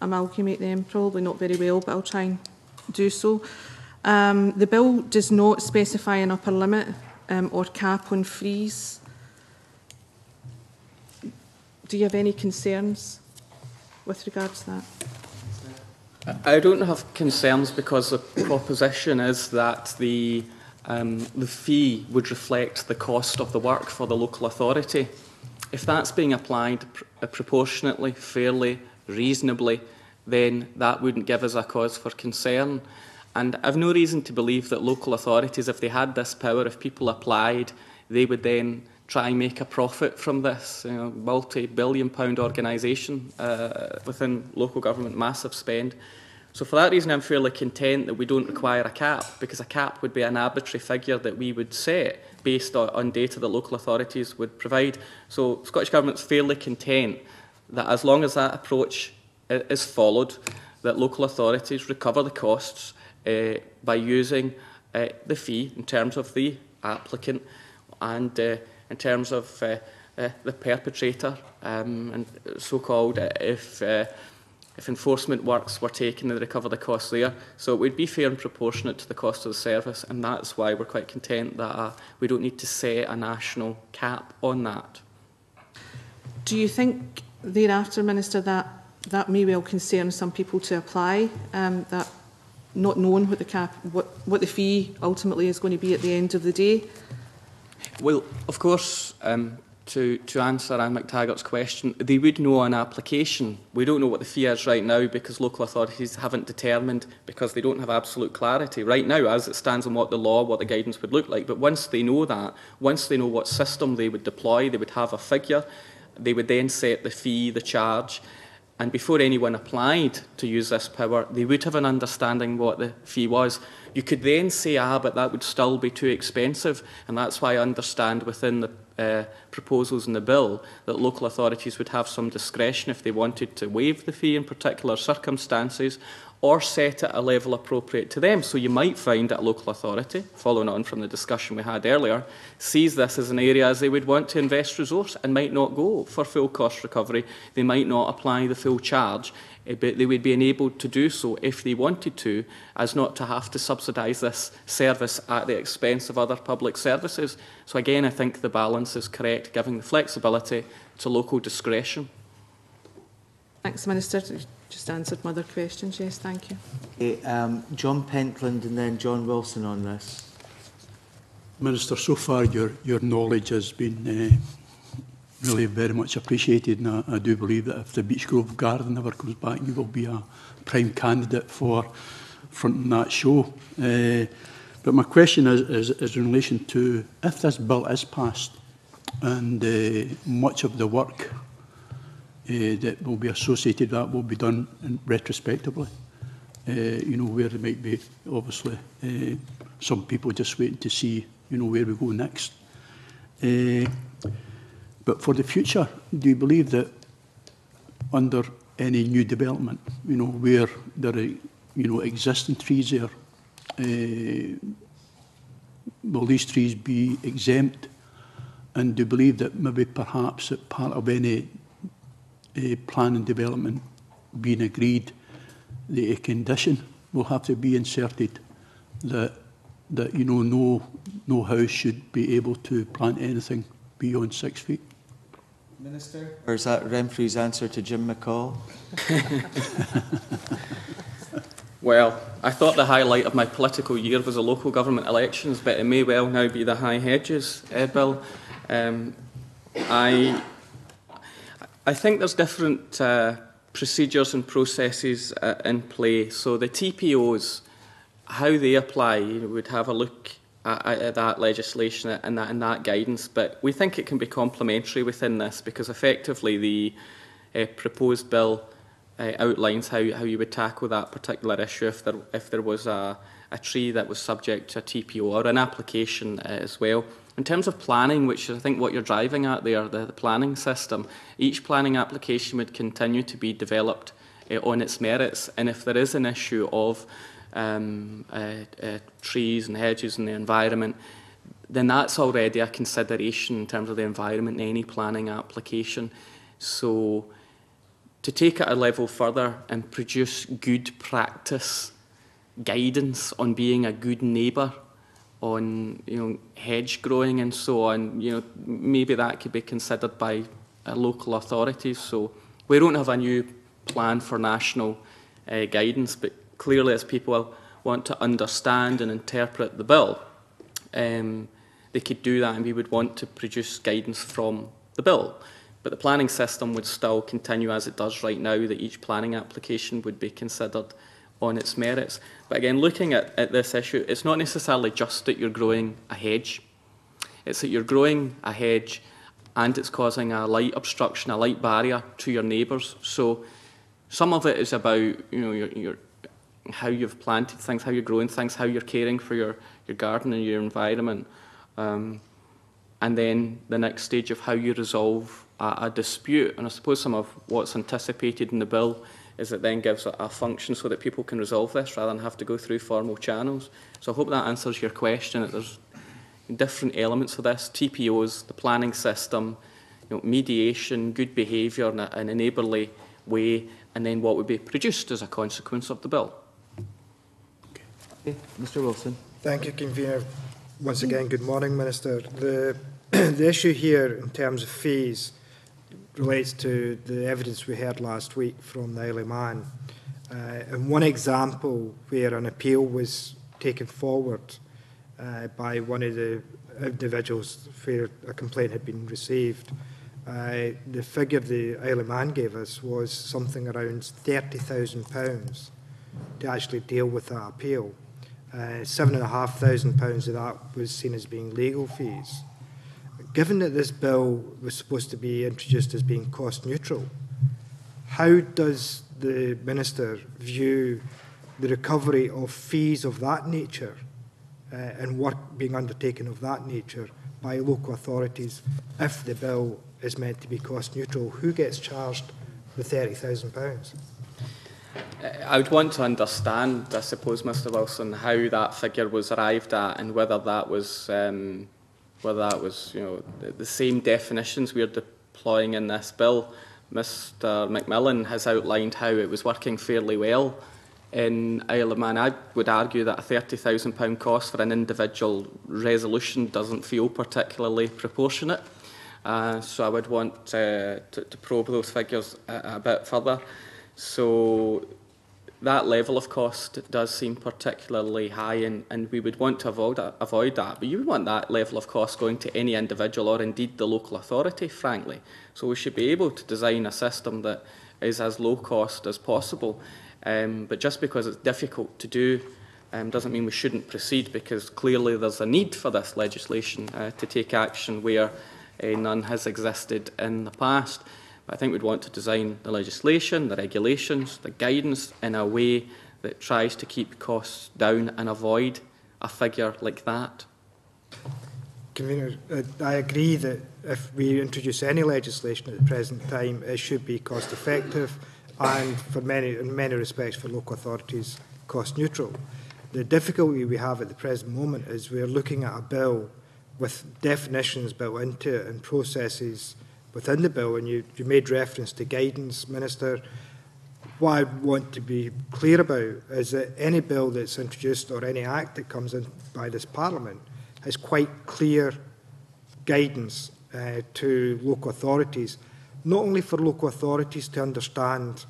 amalgamate them, probably not very well, but I'll try and do so. The bill does not specify an upper limit or cap on fees. Do you have any concerns with regard to that? I don't have concerns because the proposition is that the fee would reflect the cost of the work for the local authority. If that's being applied proportionately, fairly, reasonably, then that wouldn't give us a cause for concern. And I've no reason to believe that local authorities, if they had this power, if people applied, they would then try and make a profit from this, multi-billion-pound organisation within local government, massive spend. So for that reason, I'm fairly content that we don't require a cap, because a cap would be an arbitrary figure that we would set based on data that local authorities would provide. So Scottish Government's fairly content that as long as that approach is followed, that local authorities recover the costs by using the fee in terms of the applicant and in terms of the perpetrator, and so-called if enforcement works were taken, they recover the costs there. So it would be fair and proportionate to the cost of the service, and that's why we're quite content that we don't need to set a national cap on that. Do you think thereafter, Minister, that may well concern some people to apply, that not knowing what the cap, what the fee ultimately is going to be at the end of the day? Well, of course, to answer Anne McTaggart's question, they would know an application. We don't know what the fee is right now because local authorities haven't determined, because they don't have absolute clarity right now as it stands on what the law, what the guidance would look like. But once they know that, once they know what system they would deploy, they would have a figure. They would then set the fee, the charge, and before anyone applied to use this power, they would have an understanding what the fee was. You could then say, but that would still be too expensive, and that's why I understand within the proposals in the bill that local authorities would have some discretion if they wanted to waive the fee in particular circumstances or set at a level appropriate to them. So you might find that a local authority, following on from the discussion we had earlier, sees this as an area as they would want to invest resource and might not go for full cost recovery. They might not apply the full charge, but they would be enabled to do so if they wanted to, as not to have to subsidise this service at the expense of other public services. So again, I think the balance is correct, giving the flexibility to local discretion. Thanks, Minister. Just answered my other questions. Yes, thank you. Okay, John Pentland and then John Wilson on this. Minister, so far your knowledge has been really very much appreciated, and I do believe that if the Beechgrove Garden ever comes back, you will be a prime candidate for fronting that show. But my question is in relation to if this bill is passed and much of the work that will be associated with that will be done retrospectively, where there might be obviously some people just waiting to see where we go next. But for the future, do you believe that under any new development, where there are existing trees there, will these trees be exempt? And do you believe that maybe perhaps at part of any plan and development being agreed, the condition will have to be inserted that you know no house should be able to plant anything beyond 6 feet? Minister? Or is that Renfrew's answer to Jim McCall? Well, I thought the highlight of my political year was the local government elections, but it may well now be the High-Hedges-Bill. I think there's different procedures and processes in play. So the TPOs, how they apply, would have a look at that legislation and that guidance. But we think it can be complementary within this, because effectively the proposed bill outlines how you would tackle that particular issue if there was a tree that was subject to a TPO or an application as well. In terms of planning, which is I think what you're driving at there, the planning system, each planning application would continue to be developed on its merits, and if there is an issue of trees and hedges in the environment, then that's already a consideration in terms of the environment in any planning application. So to take it a level further and produce good practice guidance on being a good neighbour, on hedge growing and so on, maybe that could be considered by local authorities. So we don't have a new plan for national guidance, but clearly as people want to understand and interpret the bill, they could do that, and we would want to produce guidance from the bill. But the planning system would still continue as it does right now, that each planning application would be considered on its merits. But again, looking at this issue, it's not necessarily just that you're growing a hedge. It's that you're growing a hedge and it's causing a light obstruction, a light barrier to your neighbours. So some of it is about your how you've planted things, how you're growing things, how you're caring for your garden and your environment. And then the next stage of how you resolve a dispute. And I suppose some of what's anticipated in the bill is it then gives a function so that people can resolve this rather than have to go through formal channels. So I hope that answers your question, that there's different elements of this: TPOs, the planning system, mediation, good behaviour in a neighbourly way, and then what would be produced as a consequence of the bill. Okay. Mr Wilson. Thank you, Convener. Once again, good morning, Minister. The issue here in terms of fees relates to the evidence we heard last week from the Isle of Man. And one example where an appeal was taken forward by one of the individuals where a complaint had been received, the figure the Isle of Man gave us was something around £30,000 to actually deal with that appeal. £7,500 of that was seen as being legal fees. Given that this bill was supposed to be introduced as being cost neutral, how does the Minister view the recovery of fees of that nature and work being undertaken of that nature by local authorities if the bill is meant to be cost neutral? Who gets charged the £30,000? I would want to understand, I suppose, Mr Wilson, how that figure was arrived at, and whether that was the same definitions we're deploying in this bill. Mr Macmillan has outlined how it was working fairly well in Isle of Man. I would argue that a £30,000 cost for an individual resolution doesn't feel particularly proportionate. So I would want to probe those figures a bit further. So that level of cost does seem particularly high, and we would want to avoid that. But you would want that level of cost going to any individual or indeed the local authority, frankly. So we should be able to design a system that is as low cost as possible. But just because it's difficult to do doesn't mean we shouldn't proceed, because clearly there's a need for this legislation to take action where none has existed in the past. But I think we'd want to design the legislation, the regulations, the guidance in a way that tries to keep costs down and avoid a figure like that. Convener, I agree that if we introduce any legislation at the present time, it should be cost effective and in many respects for local authorities cost neutral. The difficulty we have at the present moment is we're looking at a bill with definitions built into it and processes within the bill, and you made reference to guidance, Minister. What I want to be clear about is that any bill that's introduced or any act that comes in by this Parliament has quite clear guidance to local authorities, not only for local authorities to understand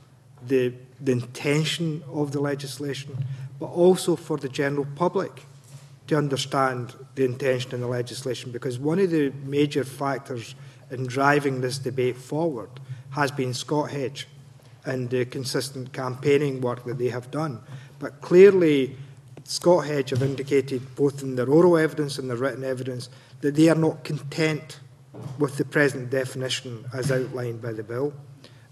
the intention of the legislation, but also for the general public to understand the intention in the legislation, because one of the major factors in driving this debate forward has been Scott Hedge and the consistent campaigning work that they have done. But clearly, Scott Hedge have indicated, both in their oral evidence and their written evidence, that they are not content with the present definition as outlined by the bill,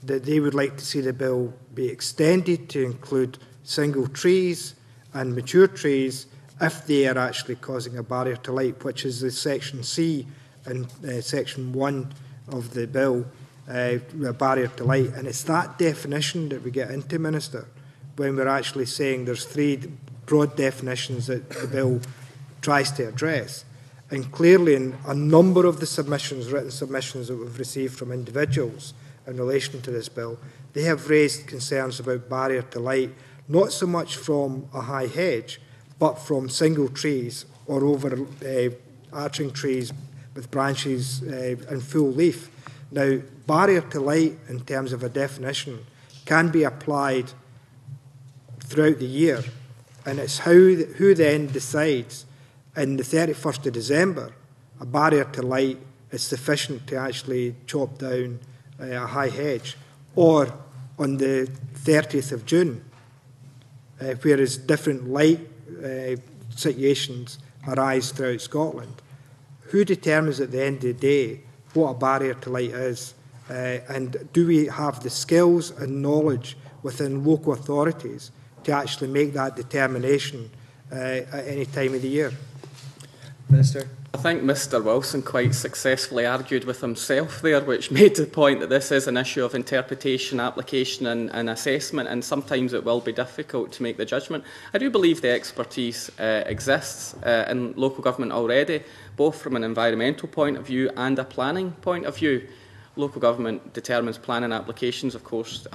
that they would like to see the bill be extended to include single trees and mature trees if they are actually causing a barrier to light, which is the Section C and Section 1 of the bill, a barrier to light. And it's that definition that we get into, Minister, when we're actually saying there's three broad definitions that the bill tries to address. And clearly in a number of the submissions, written submissions that we've received from individuals in relation to this bill, they have raised concerns about barrier to light, not so much from a high hedge, but from single trees or over arching trees with branches and full leaf. Now, barrier to light in terms of a definition can be applied throughout the year, and it's who then decides in the 31st of December a barrier to light is sufficient to actually chop down a high hedge, or on the 30th of June, whereas different light situations arise throughout Scotland. Who determines at the end of the day what a barrier to light is? And do we have the skills and knowledge within local authorities to actually make that determination at any time of the year? Minister. I think Mr Wilson quite successfully argued with himself there, which made the point that this is an issue of interpretation, application and assessment, and sometimes it will be difficult to make the judgment. I do believe the expertise exists in local government already, both from an environmental point of view and a planning point of view. Local government determines planning applications, of course,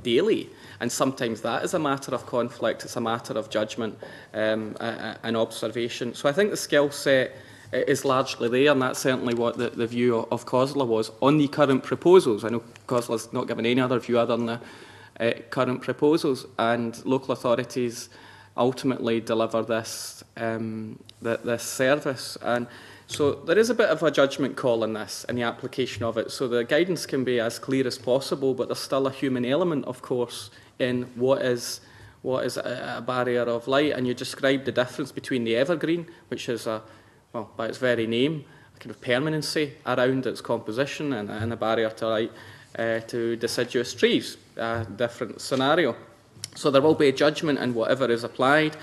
daily, and sometimes that is a matter of conflict, it's a matter of judgment and observation. So I think the skill set is largely there, and that's certainly what the view of COSLA was on the current proposals. I know COSLA's not given any other view other than the current proposals, and local authorities ultimately deliver this this service. And so there is a bit of a judgment call in this, in the application of it. So the guidance can be as clear as possible, but there's still a human element, of course, in what is a barrier of light. And you described the difference between the evergreen, which is well, by its very name, a kind of permanency around its composition, and a barrier to light to deciduous trees, a different scenario. So there will be a judgment in whatever is applied,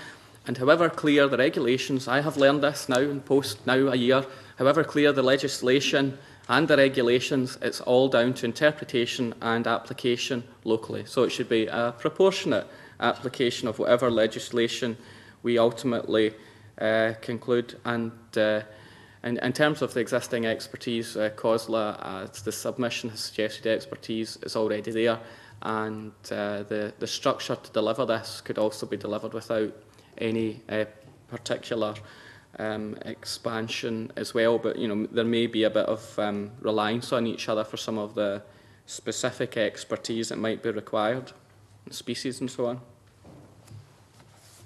and however clear the regulations, I have learned this now in post now a year, however clear the legislation and the regulations, it's all down to interpretation and application locally. So it should be a proportionate application of whatever legislation we ultimately conclude. And in terms of the existing expertise, COSLA, as the submission has suggested, expertise is already there, and the structure to deliver this could also be delivered without any particular expansion as well. But there may be a bit of reliance on each other for some of the specific expertise that might be required, species and so on.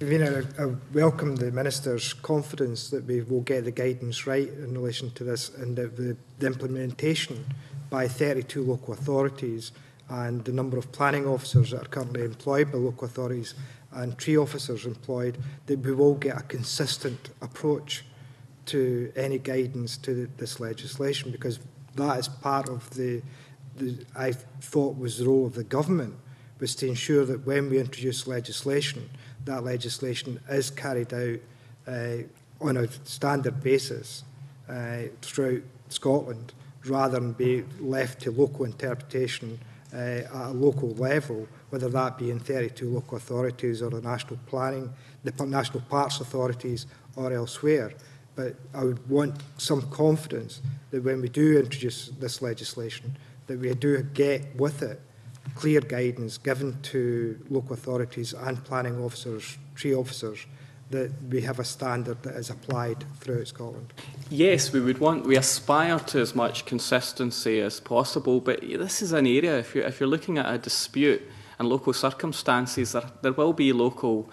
Convener, I welcome the Minister's confidence that we will get the guidance right in relation to this, and that the implementation by 32 local authorities and the number of planning officers that are currently employed by local authorities and tree officers employed, that we will get a consistent approach to any guidance to this legislation, because that is part of the I thought was the role of the government, was to ensure that when we introduce legislation, that legislation is carried out on a standard basis throughout Scotland, rather than be left to local interpretation at a local level, whether that be in 32 local authorities or the national planning, the national parks authorities or elsewhere. But I would want some confidence that when we do introduce this legislation, that we do get with it clear guidance given to local authorities and planning officers, tree officers, that we have a standard that is applied throughout Scotland. Yes, we aspire to as much consistency as possible, but this is an area, if you're looking at a dispute and local circumstances, there will be local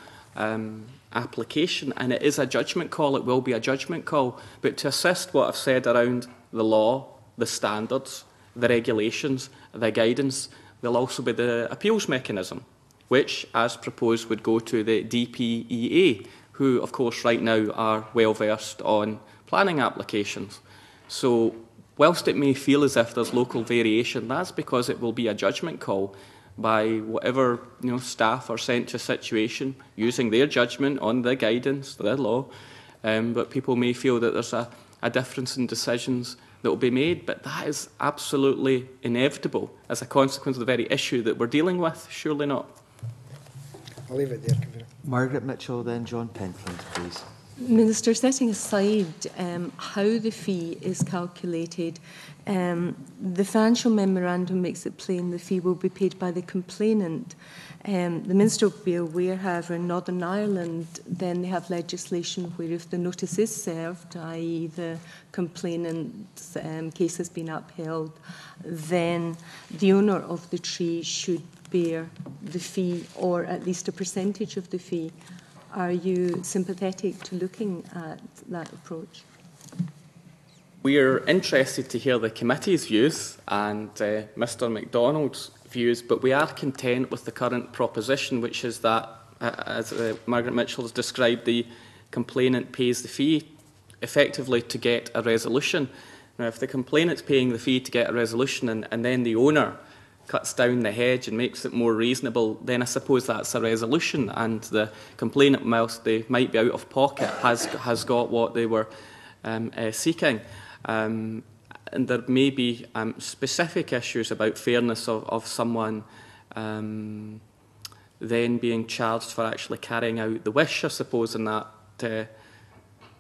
application, and it is a judgment call, it will be a judgment call. But to assist what I've said around the law, the standards, the regulations, the guidance, there'll also be the appeals mechanism, which, as proposed, would go to the DPEA, who, of course, right now are well versed on planning applications. So, whilst it may feel as if there's local variation, that's because it will be a judgment call by whatever staff are sent to a situation using their judgment on the guidance, the law. But people may feel that there's a difference in decisions that will be made, but that is absolutely inevitable as a consequence of the very issue that we're dealing with, surely not. I'll leave it there, Convener. Margaret Mitchell, then John Pentland, please. Minister, setting aside how the fee is calculated, the financial memorandum makes it plain the fee will be paid by the complainant. The Minister will be aware, however, in Northern Ireland, then they have legislation where if the notice is served, i.e. the complainant's case has been upheld, then the owner of the tree should bear the fee, or at least a percentage of the fee. Are you sympathetic to looking at that approach? We're interested to hear the committee's views and Mr MacDonald's views, but we are content with the current proposition, which is that, as Margaret Mitchell has described, the complainant pays the fee effectively to get a resolution. Now, if the complainant's paying the fee to get a resolution and then the owner cuts down the hedge and makes it more reasonable, then I suppose that's a resolution, and the complainant, whilst they might be out of pocket, has got what they were seeking. And there may be specific issues about fairness of someone then being charged for actually carrying out the wish, I suppose, in that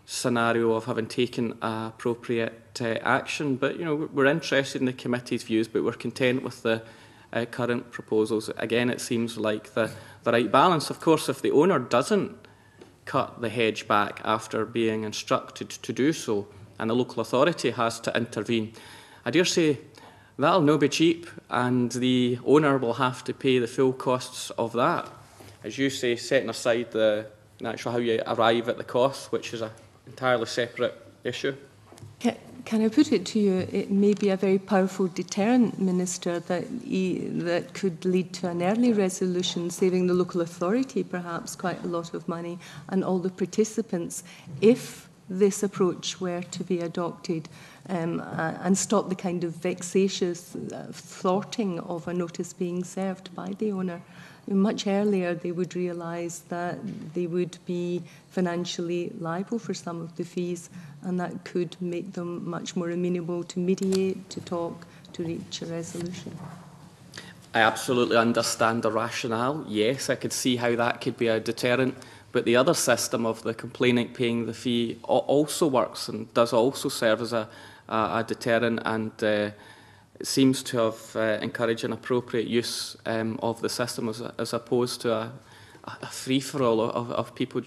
scenario of having taken appropriate action. But, we're interested in the committee's views, but we're content with the current proposals. Again, it seems like the right balance. Of course, if the owner doesn't cut the hedge back after being instructed to do so, and the local authority has to intervene, I dare say that'll no be cheap, and the owner will have to pay the full costs of that. As you say, setting aside the actual how you arrive at the cost, which is an entirely separate issue. Can I put it to you, it may be a very powerful deterrent, Minister, that could lead to an early resolution, saving the local authority perhaps quite a lot of money and all the participants, if this approach were to be adopted, and stop the kind of vexatious thwarting of a notice being served by the owner. Much earlier they would realise that they would be financially liable for some of the fees, and that could make them much more amenable to mediate, to talk, to reach a resolution. I absolutely understand the rationale. Yes, I could see how that could be a deterrent, but the other system of the complainant paying the fee also works and does also serve as a deterrent, and it seems to have encouraged an appropriate use of the system as opposed to a free-for-all of people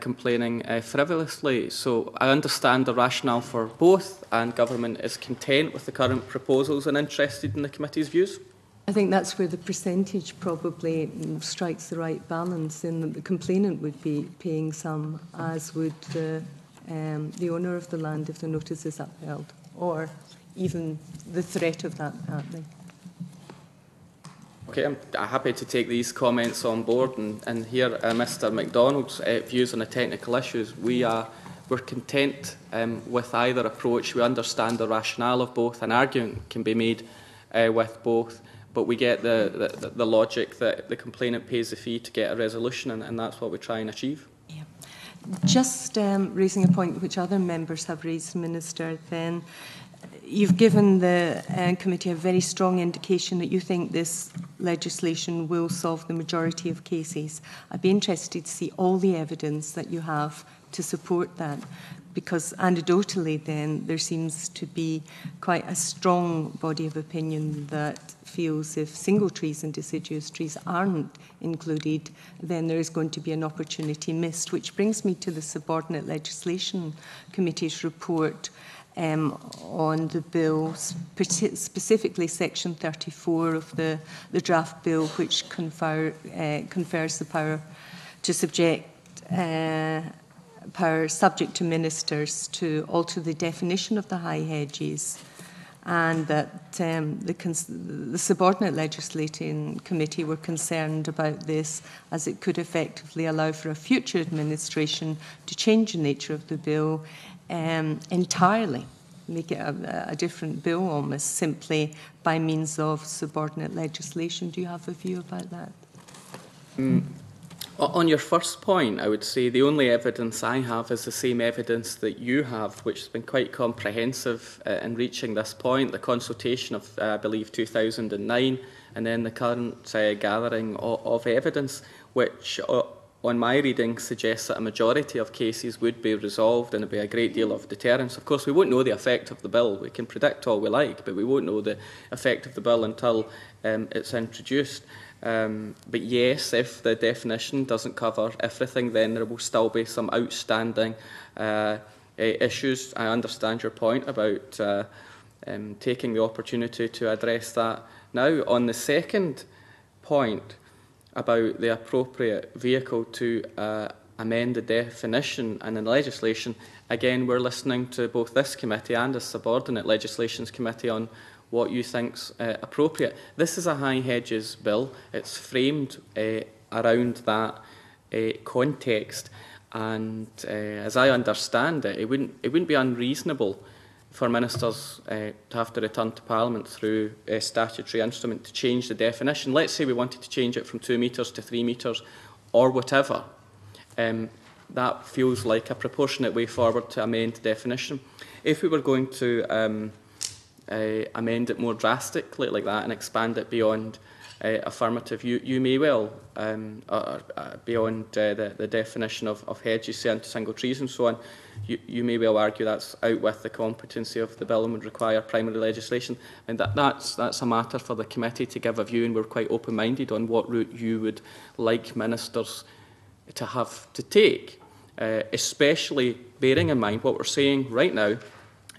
complaining frivolously. So I understand the rationale for both, and government is content with the current proposals and interested in the committee's views. I think that's where the percentage probably strikes the right balance, in that the complainant would be paying some, as would the owner of the land if the notice is upheld, or even the threat of that happening. Okay, I'm happy to take these comments on board and hear Mr MacDonald's views on the technical issues. We're content with either approach. We understand the rationale of both. An argument can be made with both, but we get the logic that the complainant pays the fee to get a resolution, and that's what we try and achieve. Yeah. Just raising a point which other members have raised, Minister, then you've given the committee a very strong indication that you think this legislation will solve the majority of cases. I'd be interested to see all the evidence that you have to support that, because anecdotally then there seems to be quite a strong body of opinion that feels if single trees and deciduous trees aren't included, then there is going to be an opportunity missed, which brings me to the Subordinate Legislation Committee's report on the bill, specifically section 34 of the draft bill, which confers the power to power subject to ministers to alter the definition of the high hedges, and that the Subordinate Legislating Committee were concerned about this as it could effectively allow for a future administration to change the nature of the bill entirely, make it a different bill almost, simply by means of subordinate legislation. Do you have a view about that? On your first point, I would say the only evidence I have is the same evidence that you have, which has been quite comprehensive in reaching this point, the consultation of, I believe, 2009, and then the current gathering of evidence, which, on my reading, suggests that a majority of cases would be resolved and there would be a great deal of deterrence. Of course, we won't know the effect of the bill. We can predict all we like, but we won't know the effect of the bill until it's introduced. But yes, if the definition doesn't cover everything, then there will still be some outstanding issues. I understand your point about taking the opportunity to address that now. On the second point about the appropriate vehicle to amend the definition and in legislation, again, we're listening to both this committee and the Subordinate Legislations Committee on what you think's appropriate. This is a high-hedges bill. It's framed around that context, and as I understand it, it wouldn't be unreasonable for ministers to have to return to Parliament through a statutory instrument to change the definition. Let's say we wanted to change it from 2 metres to 3 metres or whatever. That feels like a proportionate way forward to amend the definition. If we were going to amend it more drastically like that and expand it beyond affirmative, you may well, beyond the definition of hedges, say into single trees and so on, you may well argue that's out with the competency of the bill and would require primary legislation. And that's a matter for the committee to give a view, and we're quite open-minded on what route you would like ministers to have to take, especially bearing in mind what we're saying right now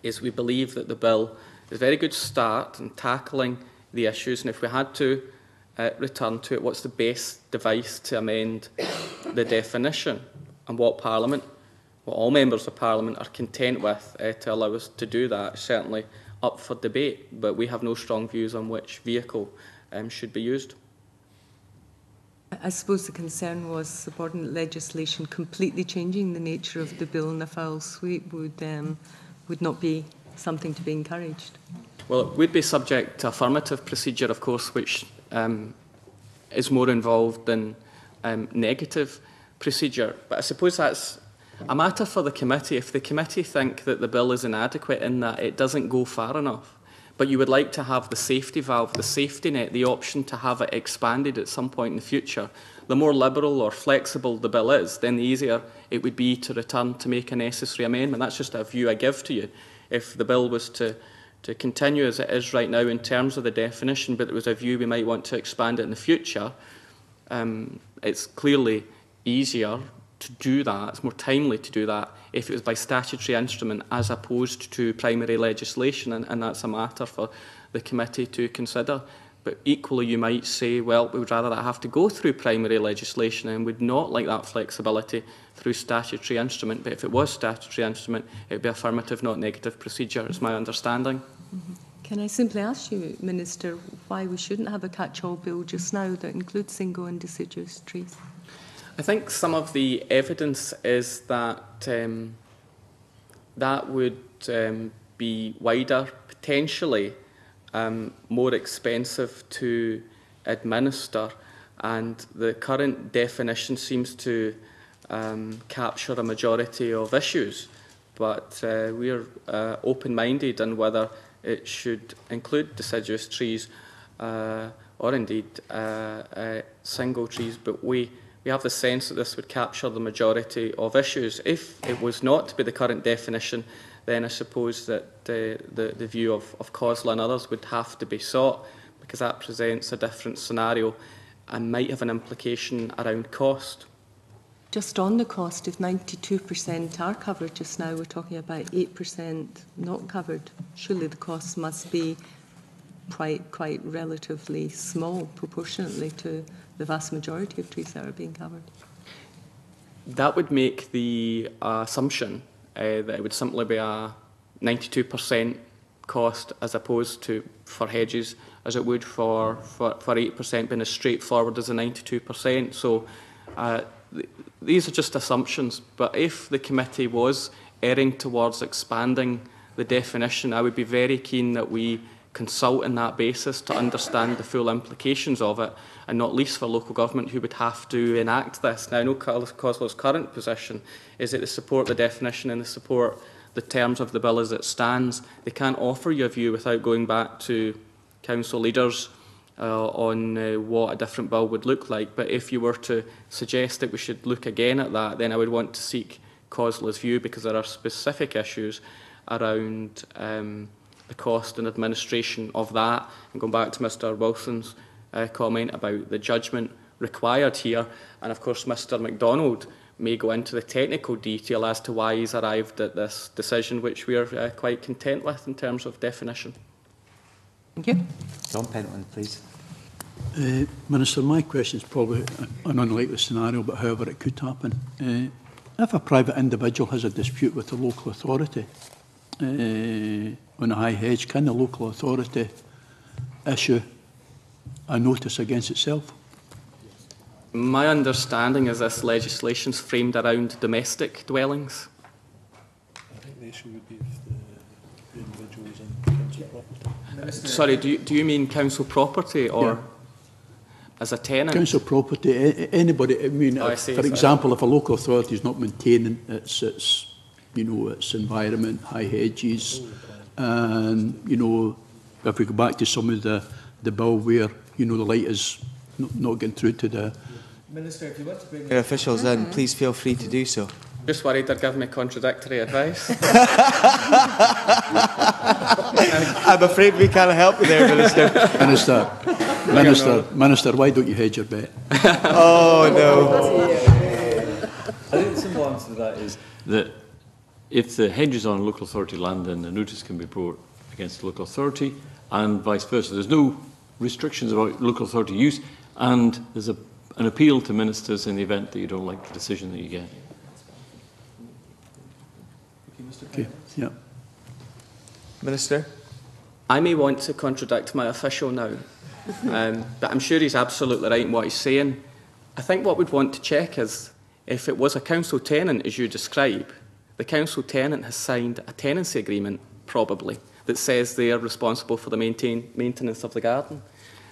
is we believe that the bill is a very good start in tackling the issues, and if we had to return to it, what's the best device to amend the definition, and what all members of Parliament are content with to allow us to do that, is certainly up for debate, but we have no strong views on which vehicle should be used. I suppose the concern was subordinate legislation completely changing the nature of the bill in a foul sweep would not be something to be encouraged. Well, it would be subject to affirmative procedure, of course, which is more involved than negative procedure. But I suppose that's a matter for the committee. If the committee think that the bill is inadequate in that it doesn't go far enough, but you would like to have the safety valve, the safety net, the option to have it expanded at some point in the future, the more liberal or flexible the bill is, then the easier it would be to return to make a necessary amendment. That's just a view I give to you. If the bill was to continue as it is right now in terms of the definition, but there was a view we might want to expand it in the future, it's clearly easier to do that, it's more timely to do that if it was by statutory instrument as opposed to primary legislation, and that's a matter for the committee to consider. But equally you might say, well, we would rather that have to go through primary legislation and would not like that flexibility through statutory instrument. But if it was statutory instrument, it would be affirmative, not negative procedure, is my understanding. Mm-hmm. Can I simply ask you, Minister, why we shouldn't have a catch-all bill just now that includes single and deciduous trees? I think some of the evidence is that that would be wider, potentially more expensive to administer, and the current definition seems to capture a majority of issues. But we're open-minded on whether it should include deciduous trees or indeed single trees, but we have the sense that this would capture the majority of issues. If it was not to be the current definition, then I suppose that the view of COSLA and others would have to be sought, because that presents a different scenario and might have an implication around cost. Just on the cost, if 92% are covered just now, we're talking about 8% not covered. Surely the costs must be quite relatively small proportionately to the vast majority of trees that are being covered. That would make the assumption that it would simply be a 92% cost as opposed to for hedges as it would for 8% being as straightforward as a 92%. So these are just assumptions, but if the committee was erring towards expanding the definition, I would be very keen that we consult on that basis to understand the full implications of it, and not least for local government who would have to enact this. Now, I know COSLA's current position is that they support the definition and they support the terms of the bill as it stands. They can't offer you a view without going back to council leaders on what a different bill would look like. But if you were to suggest that we should look again at that, then I would want to seek COSLA's view, because there are specific issues around the cost and administration of that. And going back to Mr Wilson's comment about the judgment required here, and of course Mr MacDonald may go into the technical detail as to why he's arrived at this decision, which we are quite content with in terms of definition. Thank you. John Pentland, please. Minister, my question is probably an unlikely scenario, but however it could happen. If a private individual has a dispute with a local authority on a high hedge, can the local authority issue a notice against itself? My understanding is this legislation is framed around domestic dwellings. I think the issue would be if the individual is in council property. Sorry, do you mean council property or as a tenant? Council property, anybody. I mean, for example, if a local authority is not maintaining its its environment, high hedges, and if we go back to some of the bill where the light is not getting through to the Minister, if you want to bring your officials in, please feel free to do so. Just worried they're giving me contradictory advice. I'm afraid we can't help you there, Minister. Minister, why don't you hedge your bet? Oh, no. I think the simple answer to that is that if the hedge is on local authority land, then a notice can be brought against the local authority, and vice versa. There's no restrictions about local authority use, and there's an appeal to ministers in the event that you don't like the decision that you get. Okay. Yeah. Minister? I may want to contradict my official now, but I'm sure he's absolutely right in what he's saying. I think what we'd want to check is if it was a council tenant, as you describe, the council tenant has signed a tenancy agreement, probably, that says they are responsible for the maintenance of the garden.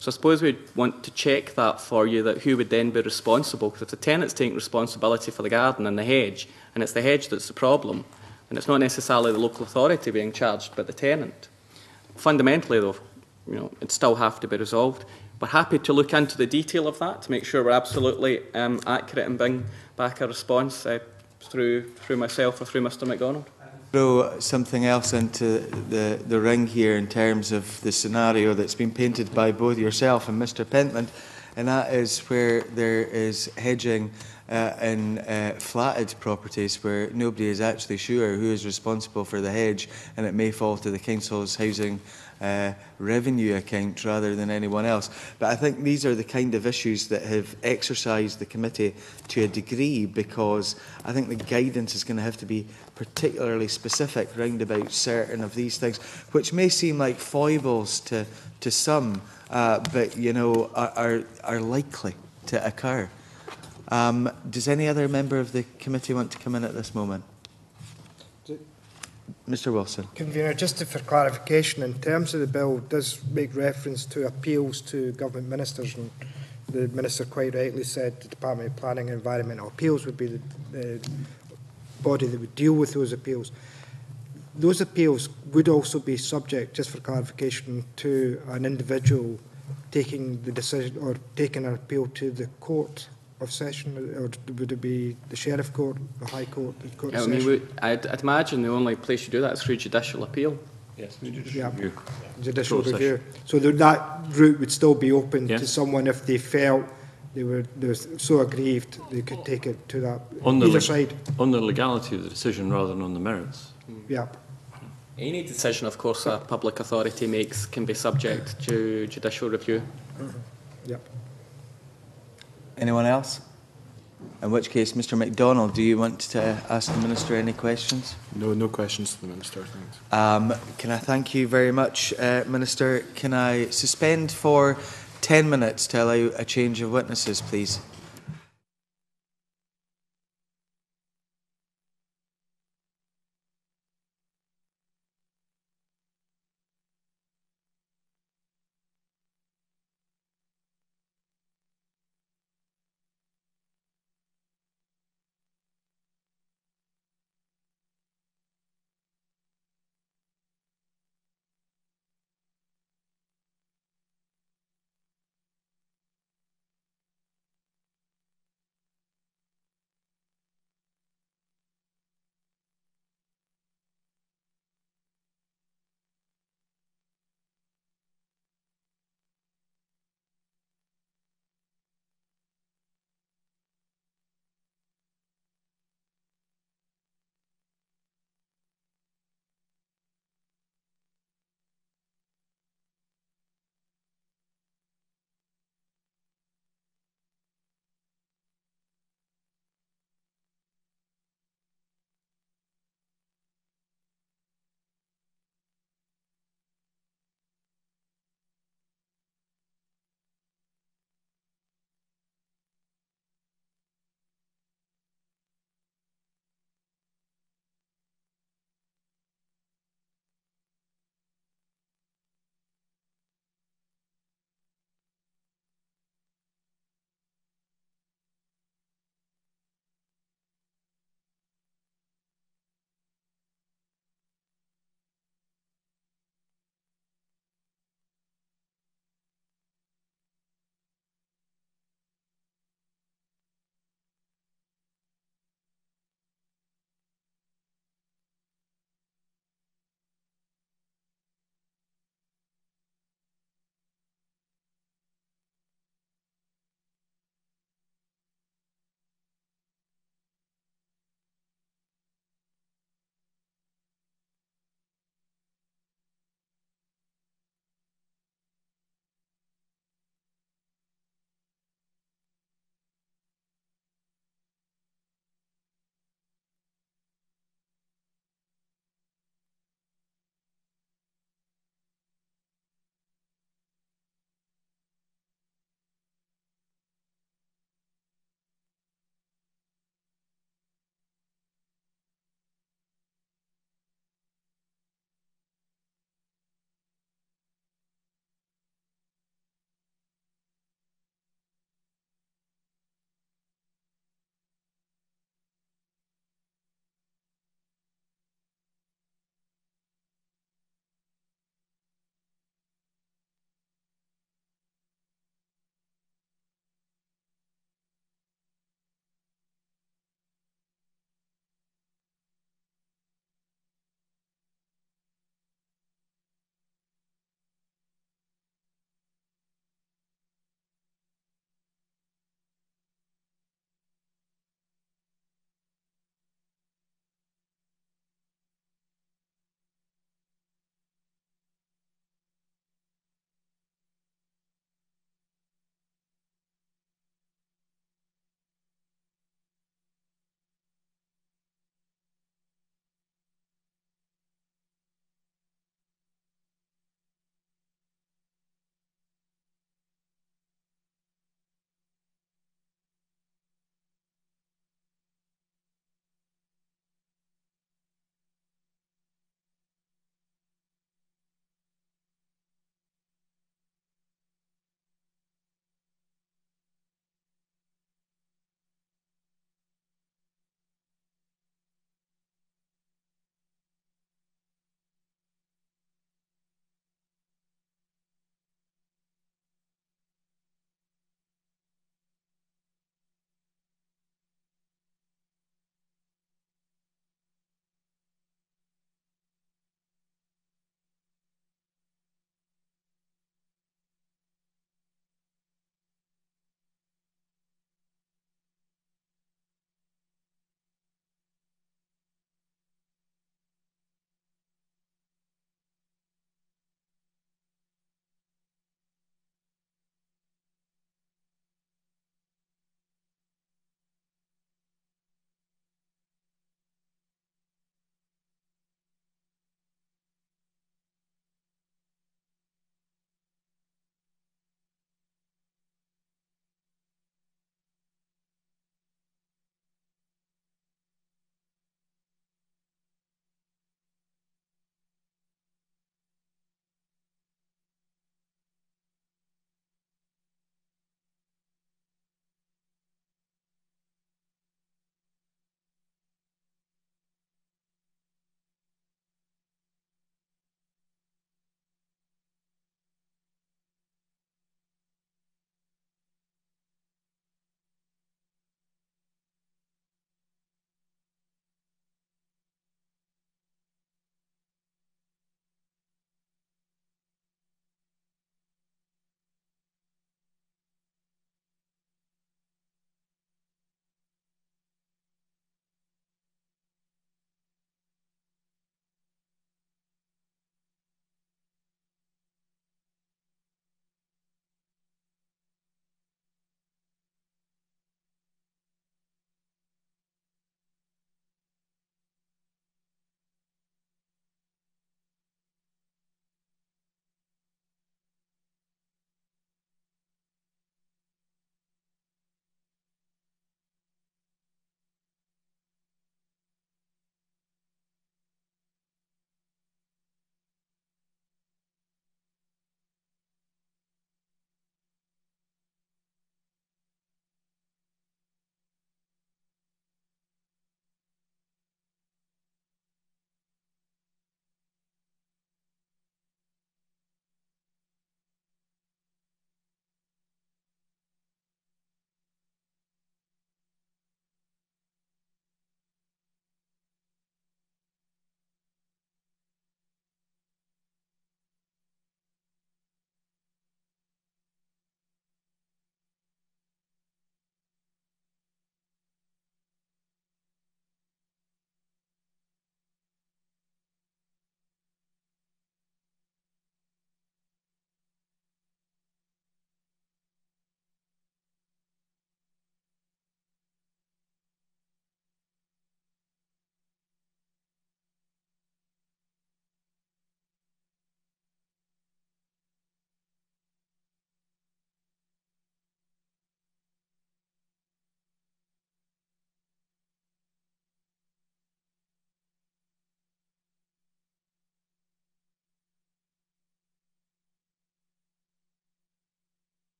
So I suppose we'd want to check that for you, that who would then be responsible, because if the tenant's taking responsibility for the garden and the hedge, and it's the hedge that's the problem, and it's not necessarily the local authority being charged, but the tenant. Fundamentally, though, it'd still have to be resolved. We're happy to look into the detail of that to make sure we're absolutely accurate and bring back a response through myself or through Mr MacDonald. Throw something else into the ring here in terms of the scenario that's been painted by both yourself and Mr Pentland, and that is where there is hedging in flatted properties where nobody is actually sure who is responsible for the hedge, and it may fall to the council's housing revenue account rather than anyone else. But I think these are the kind of issues that have exercised the committee to a degree, because I think the guidance is going to have to be particularly specific round about certain of these things, which may seem like foibles to some, but are likely to occur. Does any other member of the committee want to come in at this moment? Mr Wilson. Convener, just for clarification, in terms of the bill, it does make reference to appeals to government ministers, and the Minister quite rightly said the Department of Planning and Environmental Appeals would be the body that would deal with those appeals. those appeals would also be subject, just for clarification, to an individual taking the decision or taking an appeal to the Court of Session, or would it be the Sheriff Court, the High Court, the Court of Session? I'd imagine the only place you do that is through judicial appeal. Yes, Yeah, review. judicial Court of review. So that route would still be open Yes. to someone if they felt they were so aggrieved they could take it to that On either the, side. on the legality of the decision rather than on the merits. Yeah. Any decision, of course, a public authority makes can be subject to judicial review. Yeah. Anyone else? In which case, Mr MacDonald, do you want to ask the Minister any questions? No questions to the Minister, thanks. Can I thank you very much, Minister? Can I suspend for 10 minutes to allow a change of witnesses, please?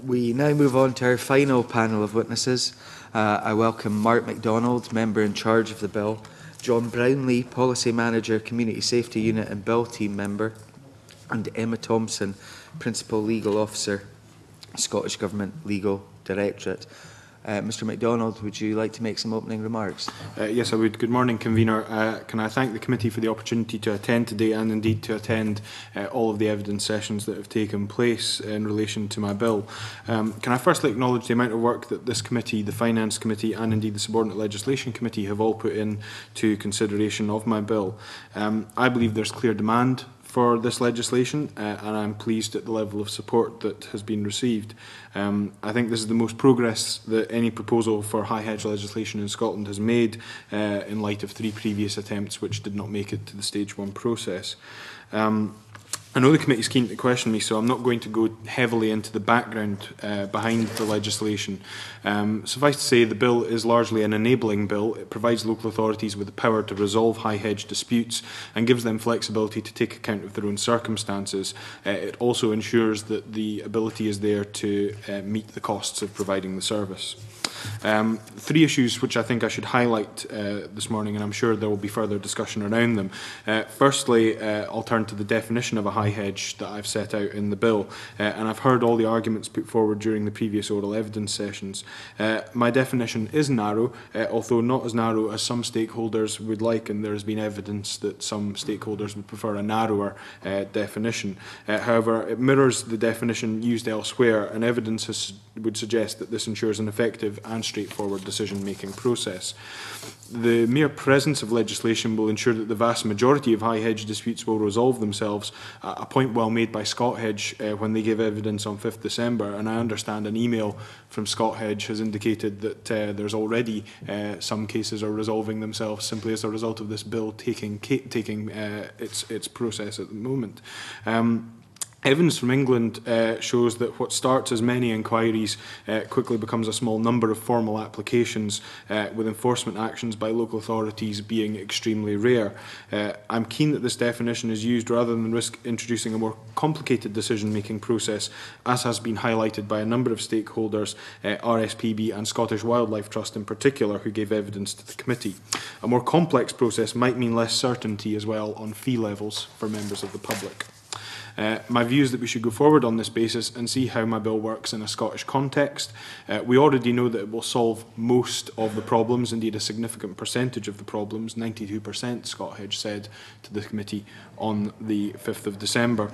We now move on to our final panel of witnesses. I welcome Mark MacDonald, Member in charge of the bill, John Brownlee, Policy Manager, Community Safety Unit and Bill Team Member, and Emma Thompson, Principal Legal Officer, Scottish Government Legal Directorate. Mr MacDonald, would you like to make some opening remarks? Yes, I would. Good morning, Convener. Can I thank the committee for the opportunity to attend today and indeed to attend all of the evidence sessions that have taken place in relation to my bill. Can I firstly acknowledge the amount of work that this committee, the Finance Committee and indeed the Subordinate Legislation Committee have all put in to consideration of my bill. I believe there's clear demand for this legislation, and I'm pleased at the level of support that has been received. I think this is the most progress that any proposal for high hedge legislation in Scotland has made in light of 3 previous attempts which did not make it to the Stage 1 process. I know the committee is keen to question me, so I'm not going to go heavily into the background behind the legislation. Suffice to say, the bill is largely an enabling bill. It provides local authorities with the power to resolve high hedge disputes and gives them flexibility to take account of their own circumstances. It also ensures that the ability is there to meet the costs of providing the service. 3 issues which I think I should highlight this morning, and I'm sure there will be further discussion around them. Firstly, I'll turn to the definition of a high hedge that I've set out in the bill, and I've heard all the arguments put forward during the previous oral evidence sessions. My definition is narrow, although not as narrow as some stakeholders would like, and there has been evidence that some stakeholders would prefer a narrower definition. However, it mirrors the definition used elsewhere, and evidence would suggest that this ensures an effective and straightforward decision-making process. The mere presence of legislation will ensure that the vast majority of high hedge disputes will resolve themselves, a point well made by Scott Hedge when they gave evidence on 5th December, and I understand an email from Scott Hedge has indicated that there's already some cases are resolving themselves simply as a result of this bill taking its process at the moment. Evidence from England shows that what starts as many inquiries quickly becomes a small number of formal applications, with enforcement actions by local authorities being extremely rare. I'm keen that this definition is used rather than risk introducing a more complicated decision-making process, as has been highlighted by a number of stakeholders, RSPB and Scottish Wildlife Trust in particular, who gave evidence to the committee. A more complex process might mean less certainty as well on fee levels for members of the public. My view is that we should go forward on this basis and see how my bill works in a Scottish context. We already know that it will solve most of the problems, indeed a significant percentage of the problems, 92% Scott Hedge said to the committee on the 5th of December.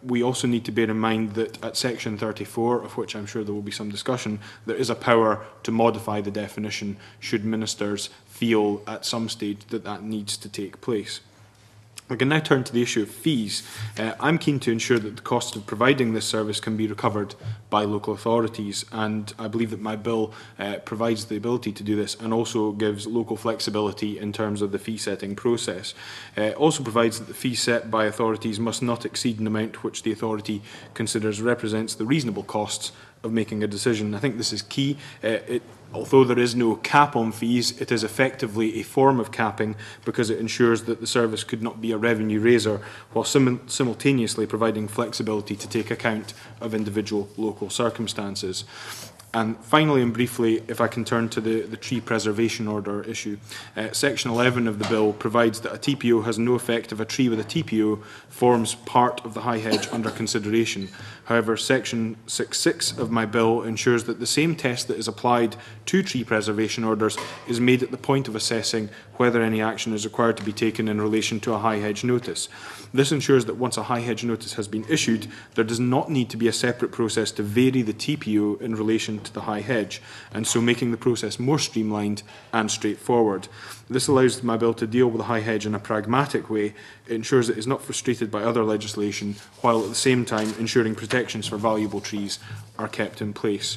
We also need to bear in mind that at section 34, of which I'm sure there will be some discussion, there is a power to modify the definition should ministers feel at some stage that that needs to take place. We can now turn to the issue of fees. I'm keen to ensure that the cost of providing this service can be recovered by local authorities, and I believe that my bill provides the ability to do this and also gives local flexibility in terms of the fee setting process. It also provides that the fee set by authorities must not exceed an amount which the authority considers represents the reasonable costs of making a decision. I think this is key. Although there is no cap on fees, it is effectively a form of capping because it ensures that the service could not be a revenue raiser while simultaneously providing flexibility to take account of individual local circumstances. And finally and briefly, if I can turn to the tree preservation order issue. Section 11 of the bill provides that a TPO has no effect if a tree with a TPO forms part of the high hedge under consideration. However, section 6.6 of my bill ensures that the same test that is applied to tree preservation orders is made at the point of assessing whether any action is required to be taken in relation to a high hedge notice. This ensures that once a high hedge notice has been issued, there does not need to be a separate process to vary the TPO in relation to the high hedge, and so making the process more streamlined and straightforward. This allows my bill to deal with the high hedge in a pragmatic way. It ensures it is not frustrated by other legislation, while at the same time ensuring protections for valuable trees are kept in place.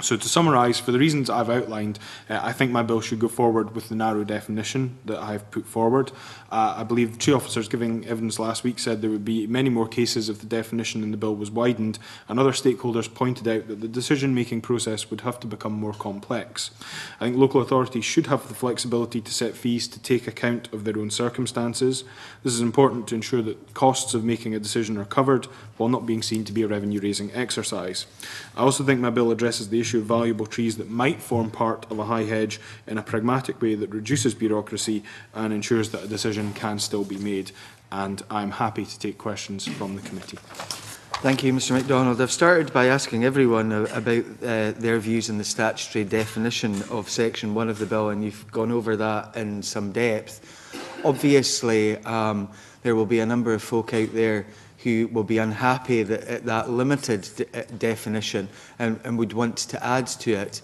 So to summarise, for the reasons I've outlined, I think my bill should go forward with the narrow definition that I've put forward. I believe the two officers giving evidence last week said there would be many more cases if the definition in the bill was widened, and other stakeholders pointed out that the decision-making process would have to become more complex. I think local authorities should have the flexibility to set fees to take account of their own circumstances. This is important to ensure that costs of making a decision are covered while not being seen to be a revenue-raising exercise. I also think my bill addresses the issue of valuable trees that might form part of a high hedge in a pragmatic way that reduces bureaucracy and ensures that a decision can still be made. And I'm happy to take questions from the committee. Thank you, Mr MacDonald. I've started by asking everyone about their views on the statutory definition of Section 1 of the bill, and you've gone over that in some depth. Obviously, there will be a number of folk out there who will be unhappy at that limited definition and would want to add to it.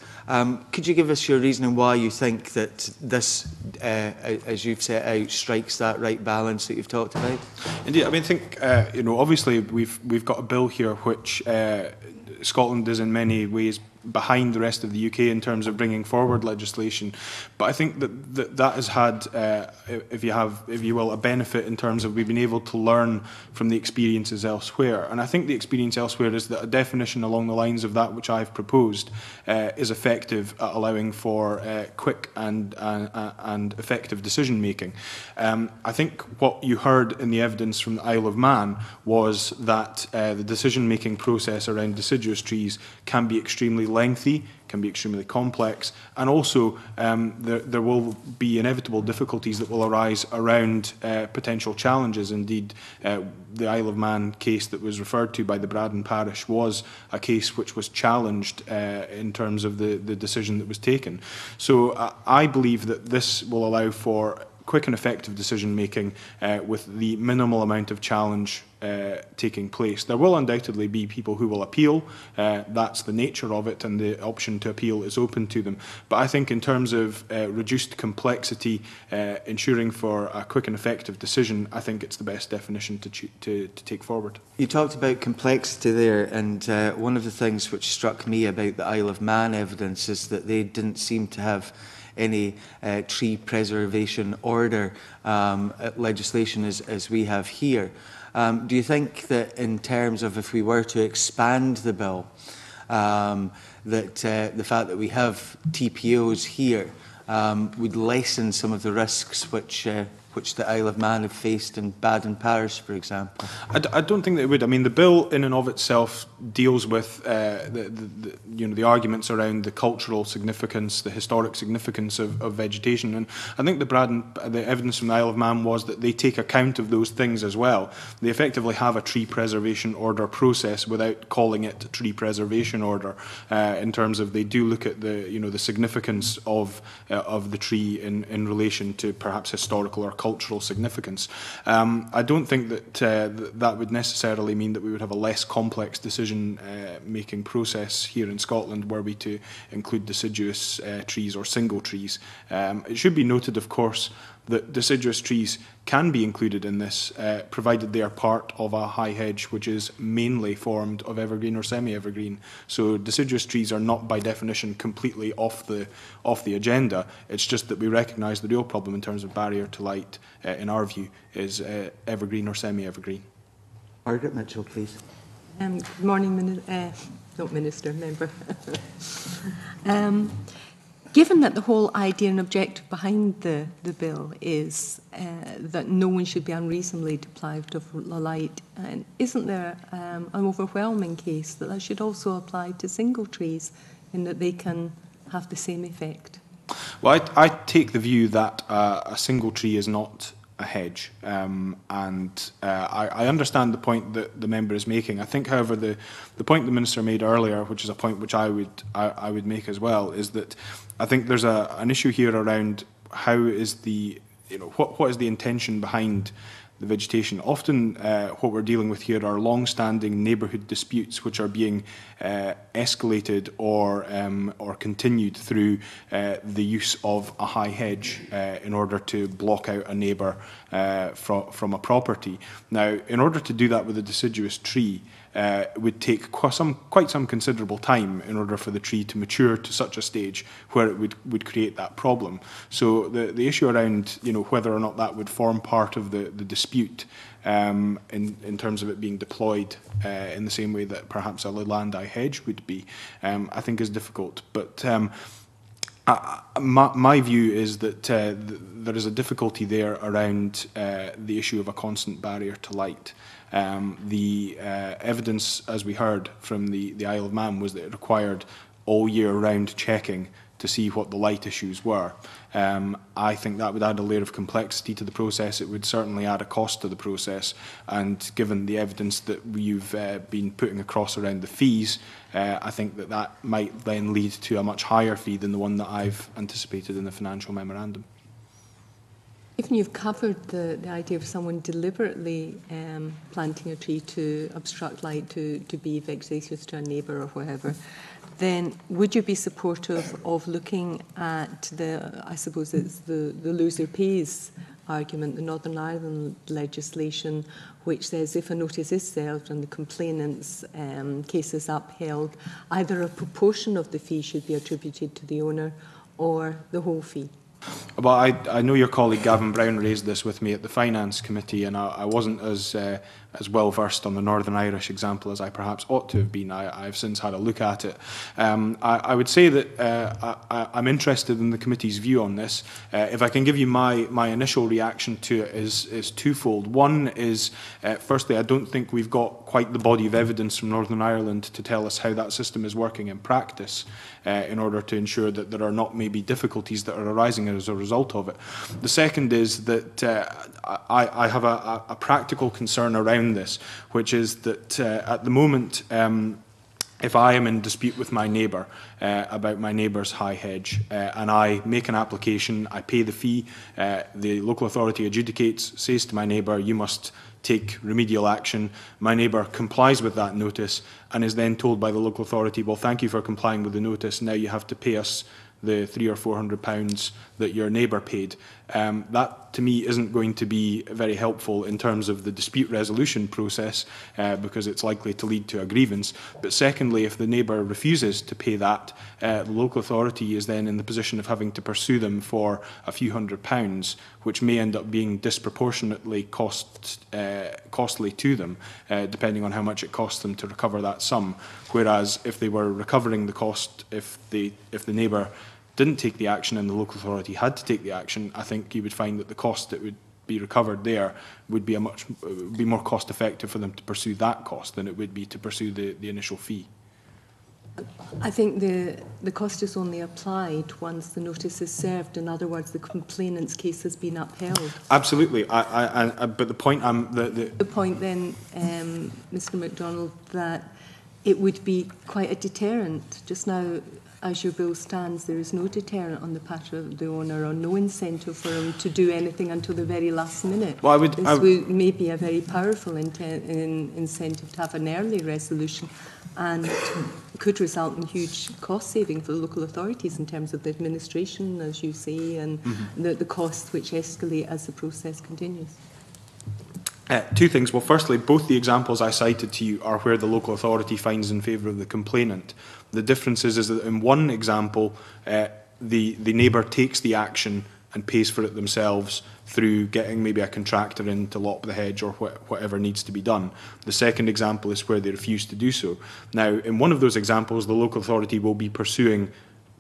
Could you give us your reasoning why you think that this, as you've set out, strikes that right balance that you've talked about? Indeed, I mean, I think, obviously we've got a bill here which Scotland is in many ways behind the rest of the UK in terms of bringing forward legislation, but I think that has had, if you will, a benefit in terms of we've been able to learn from the experiences elsewhere. And I think the experience elsewhere is that a definition along the lines of that which I've proposed is effective at allowing for quick and effective decision making. I think what you heard in the evidence from the Isle of Man was that the decision making process around deciduous trees can be extremely lengthy, can be extremely complex, and also there will be inevitable difficulties that will arise around potential challenges. Indeed, the Isle of Man case that was referred to by the Braddon Parish was a case which was challenged in terms of the decision that was taken. So I believe that this will allow for quick and effective decision making with the minimal amount of challenge taking place. There will undoubtedly be people who will appeal. That's the nature of it, and the option to appeal is open to them. But I think in terms of reduced complexity, ensuring for a quick and effective decision, I think it's the best definition to take forward. You talked about complexity there, and one of the things which struck me about the Isle of Man evidence is that they didn't seem to have any tree preservation order legislation as we have here. Do you think that in terms of if we were to expand the bill, that the fact that we have TPOs here would lessen some of the risks which the Isle of Man have faced in Braddon Parish, for example? I don't think that it would. I mean, the bill in and of itself deals with the arguments around the cultural significance, the historic significance of vegetation, and I think the evidence from the Isle of Man was that they take account of those things as well. They effectively have a tree preservation order process without calling it a tree preservation order. In terms of they do look at the significance of the tree in relation to perhaps historical or cultural significance. I don't think that that would necessarily mean that we would have a less complex decision-making process here in Scotland were we to include deciduous trees or single trees. It should be noted, of course, that deciduous trees can be included in this, provided they are part of a high hedge which is mainly formed of evergreen or semi-evergreen. So deciduous trees are not by definition completely off the agenda. It's just that we recognise the real problem in terms of barrier to light, in our view, is evergreen or semi-evergreen. Margaret Mitchell, please. Good morning, not Minister, Member. Given that the whole idea and objective behind the bill is that no one should be unreasonably deprived of light, and isn't there an overwhelming case that should also apply to single trees in that they can have the same effect? Well, I take the view that a single tree is not a hedge, and I understand the point that the member is making. I think, however, the point the Minister made earlier, which is a point which I would make as well, is that I think there's an issue here around how is what is the intention behind the vegetation. Often what we're dealing with here are long-standing neighbourhood disputes which are being escalated or continued through the use of a high hedge in order to block out a neighbour from a property. Now, in order to do that with a deciduous tree, it would take quite some considerable time in order for the tree to mature to such a stage where it would create that problem. So the issue around, you know, whether or not that would form part of the dispute in terms of it being deployed in the same way that perhaps a Leylandii hedge would be, I think is difficult. But my view is that there is a difficulty there around the issue of a constant barrier to light. The evidence, as we heard from the Isle of Man, was that it required all year round checking to see what the light issues were. I think that would add a layer of complexity to the process. It would certainly add a cost to the process, and given the evidence that you've been putting across around the fees, I think that might then lead to a much higher fee than the one that I've anticipated in the financial memorandum. Even you've covered the idea of someone deliberately planting a tree to obstruct light, to be vexatious to a neighbour or whatever, then would you be supportive of looking at I suppose it's the loser pays argument, the Northern Ireland legislation, which says if a notice is served and the complainant's case is upheld, either a proportion of the fee should be attributed to the owner or the whole fee? Well, I know your colleague Gavin Brown raised this with me at the Finance Committee, and I wasn't as well versed on the Northern Irish example as I perhaps ought to have been. I've since had a look at it. I would say that I'm interested in the committee's view on this. If I can give you my initial reaction to it is twofold. One is, firstly, I don't think we've got quite the body of evidence from Northern Ireland to tell us how that system is working in practice, in order to ensure that there are not maybe difficulties that are arising as a result of it. The second is that I have a practical concern around this, which is that at the moment, if I am in dispute with my neighbour about my neighbour's high hedge, and I make an application, I pay the fee, the local authority adjudicates, says to my neighbour, you must take remedial action. My neighbour complies with that notice and is then told by the local authority, well, thank you for complying with the notice, now you have to pay us the £300 or £400 that your neighbour paid. That, to me, isn't going to be very helpful in terms of the dispute resolution process, because it's likely to lead to a grievance. But secondly, if the neighbour refuses to pay that, the local authority is then in the position of having to pursue them for a few £100s, which may end up being disproportionately costly to them, depending on how much it costs them to recover that sum. Whereas if they were recovering the cost, if the neighbour didn't take the action and the local authority had to take the action, I think you would find that the cost that would be recovered there would be more cost effective for them to pursue that cost than it would be to pursue the initial fee. I think the cost is only applied once the notice is served. In other words, the complainant's case has been upheld. Absolutely. But the point the point then, Mr. MacDonald, that it would be quite a deterrent. Just now, as your bill stands, there is no deterrent on the part of the owner, or no incentive for him to do anything until the very last minute. Well, this may be a very powerful incentive to have an early resolution, and could result in huge cost saving for the local authorities in terms of the administration, as you say, and the costs which escalate as the process continues. Two things. Well, firstly, both the examples I cited to you are where the local authority finds in favour of the complainant. The difference is that in one example, the neighbour takes the action and pays for it themselves through getting maybe a contractor in to lop the hedge or whatever needs to be done. The second example is where they refuse to do so. Now, in one of those examples, the local authority will be pursuing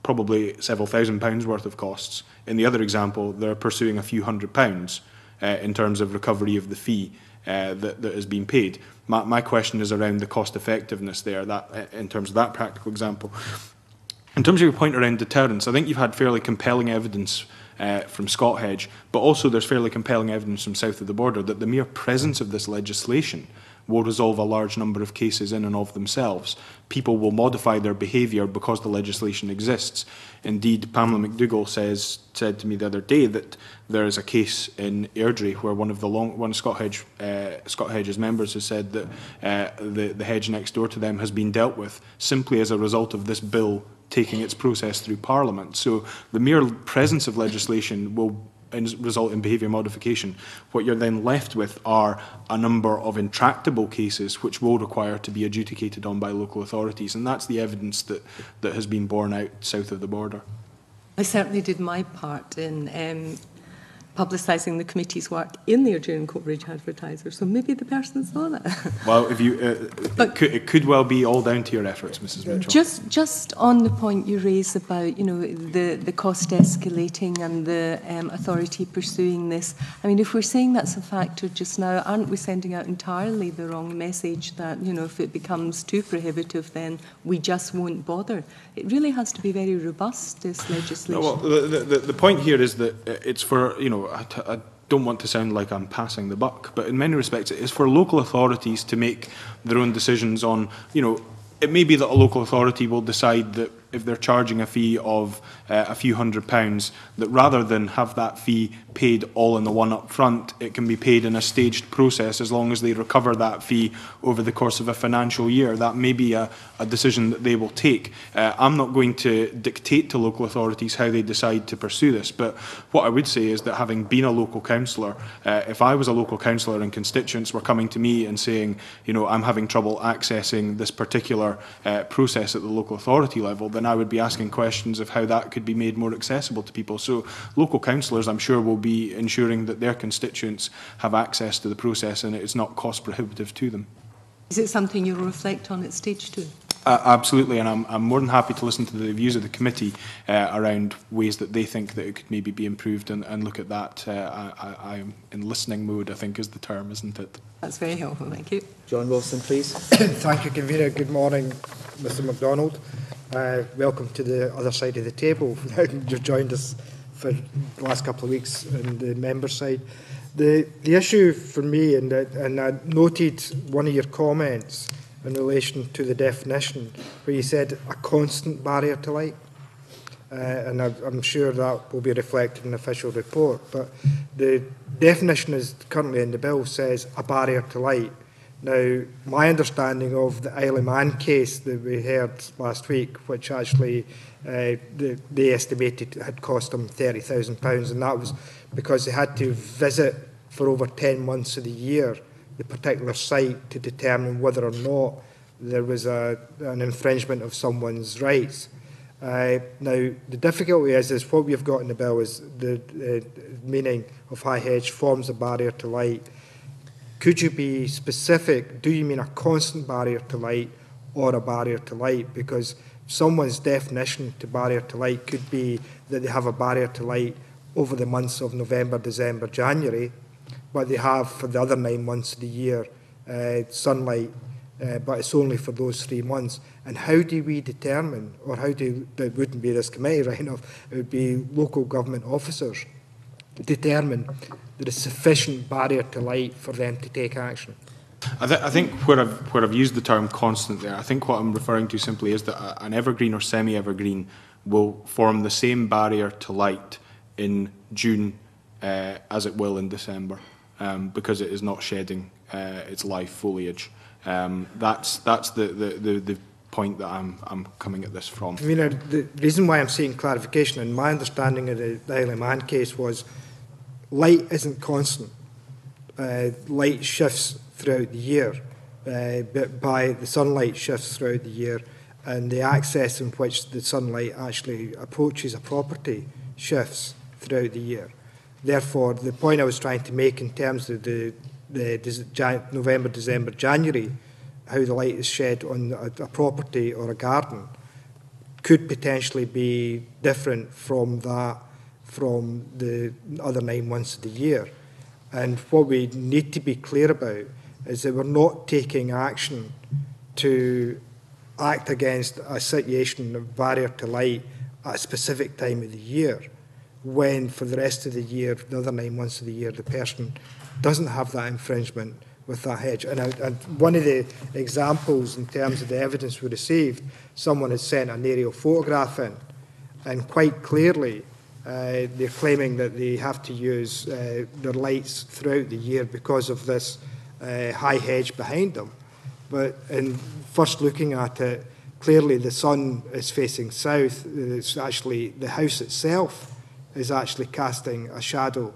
probably several £1,000s worth of costs. In the other example, they're pursuing a few £100s. In terms of recovery of the fee that has been paid. My question is around the cost effectiveness there, in terms of that practical example. In terms of your point around deterrence, I think you've had fairly compelling evidence from Scott Hedge, but also there's fairly compelling evidence from south of the border that the mere presence of this legislation will resolve a large number of cases in and of themselves. People will modify their behaviour because the legislation exists. Indeed, Pamela McDougall said to me the other day that there is a case in Airdrie where one of Scott Hedge's members has said that the hedge next door to them has been dealt with simply as a result of this bill taking its process through Parliament. So the mere presence of legislation will result in behaviour modification, what you're then left with are a number of intractable cases which will require to be adjudicated on by local authorities, and that's the evidence that has been borne out south of the border. I certainly did my part in publicising the committee's work in the Adrian Coatbridge Advertiser, so maybe the person saw that. Well, if you, it could well be all down to your efforts, Mrs. Mitchell. Just on the point you raised about, you know, the cost escalating and the authority pursuing this. I mean, if we're saying that's a factor just now, aren't we sending out entirely the wrong message that, you know, if it becomes too prohibitive, then we just won't bother? It really has to be very robust, this legislation. No, well, the point here is that it's for, you know, I don't want to sound like I'm passing the buck, but in many respects it is for local authorities to make their own decisions on, you know, it may be that a local authority will decide that if they're charging a fee of a few £100s, that rather than have that fee paid all in the one up front, it can be paid in a staged process as long as they recover that fee over the course of a financial year. That may be a decision that they will take. I'm not going to dictate to local authorities how they decide to pursue this, but what I would say is that having been a local councillor, if I was a local councillor and constituents were coming to me and saying, you know, I'm having trouble accessing this particular process at the local authority level, then I would be asking questions of how that could be made more accessible to people. So local councillors, I'm sure, will be ensuring that their constituents have access to the process and it's not cost prohibitive to them. Is it something you'll reflect on at stage 2? Absolutely, and I'm more than happy to listen to the views of the committee around ways that they think that it could maybe be improved and look at that. I'm in listening mode, I think is the term, isn't it? That's very helpful, thank you. John Wilson, please. Thank you, Convener. Good morning, Mr MacDonald. Welcome to the other side of the table. You've joined us for the last couple of weeks on the member side. The issue for me, and I noted one of your comments in relation to the definition, where you said a constant barrier to light. And I'm sure that will be reflected in the official report. But the definition is currently in the bill says a barrier to light. Now, my understanding of the Isle of Man case that we heard last week, which actually they estimated had cost them £30,000, and that was because they had to visit for over 10 months of the year the particular site to determine whether or not there was an infringement of someone's rights. Now, the difficulty is what we've got in the bill is the meaning of high hedge forms a barrier to light. Could you be specific? Do you mean a constant barrier to light or a barrier to light? Because someone's definition to barrier to light could be that they have a barrier to light over the months of November, December, January, but they have for the other 9 months of the year sunlight, but it's only for those 3 months. And how do we determine, or how do, it wouldn't be this committee right enough, it would be local government officers, determine there is sufficient barrier to light for them to take action? I think where I've used the term constant there, I think what I'm referring to simply is that an evergreen or semi-evergreen will form the same barrier to light in June as it will in December, because it is not shedding its live foliage. That's the point that I'm coming at this from. I mean, the reason why I'm seeking clarification, and my understanding of the Isle of Man case was light isn't constant. Light shifts throughout the year, but by the sunlight shifts throughout the year, and the access in which the sunlight actually approaches a property shifts throughout the year. Therefore, the point I was trying to make in terms of the November, December, January, how the light is shed on a property or a garden, could potentially be different from that from the other 9 months of the year. And what we need to be clear about is that we're not taking action to act against a situation of barrier to light at a specific time of the year, when for the rest of the year, the other 9 months of the year, the person doesn't have that infringement with that hedge. And one of the examples in terms of the evidence we received, someone had sent an aerial photograph in, and quite clearly they're claiming that they have to use their lights throughout the year because of this high hedge behind them. But in first looking at it, clearly the sun is facing south. It's actually the house itself is actually casting a shadow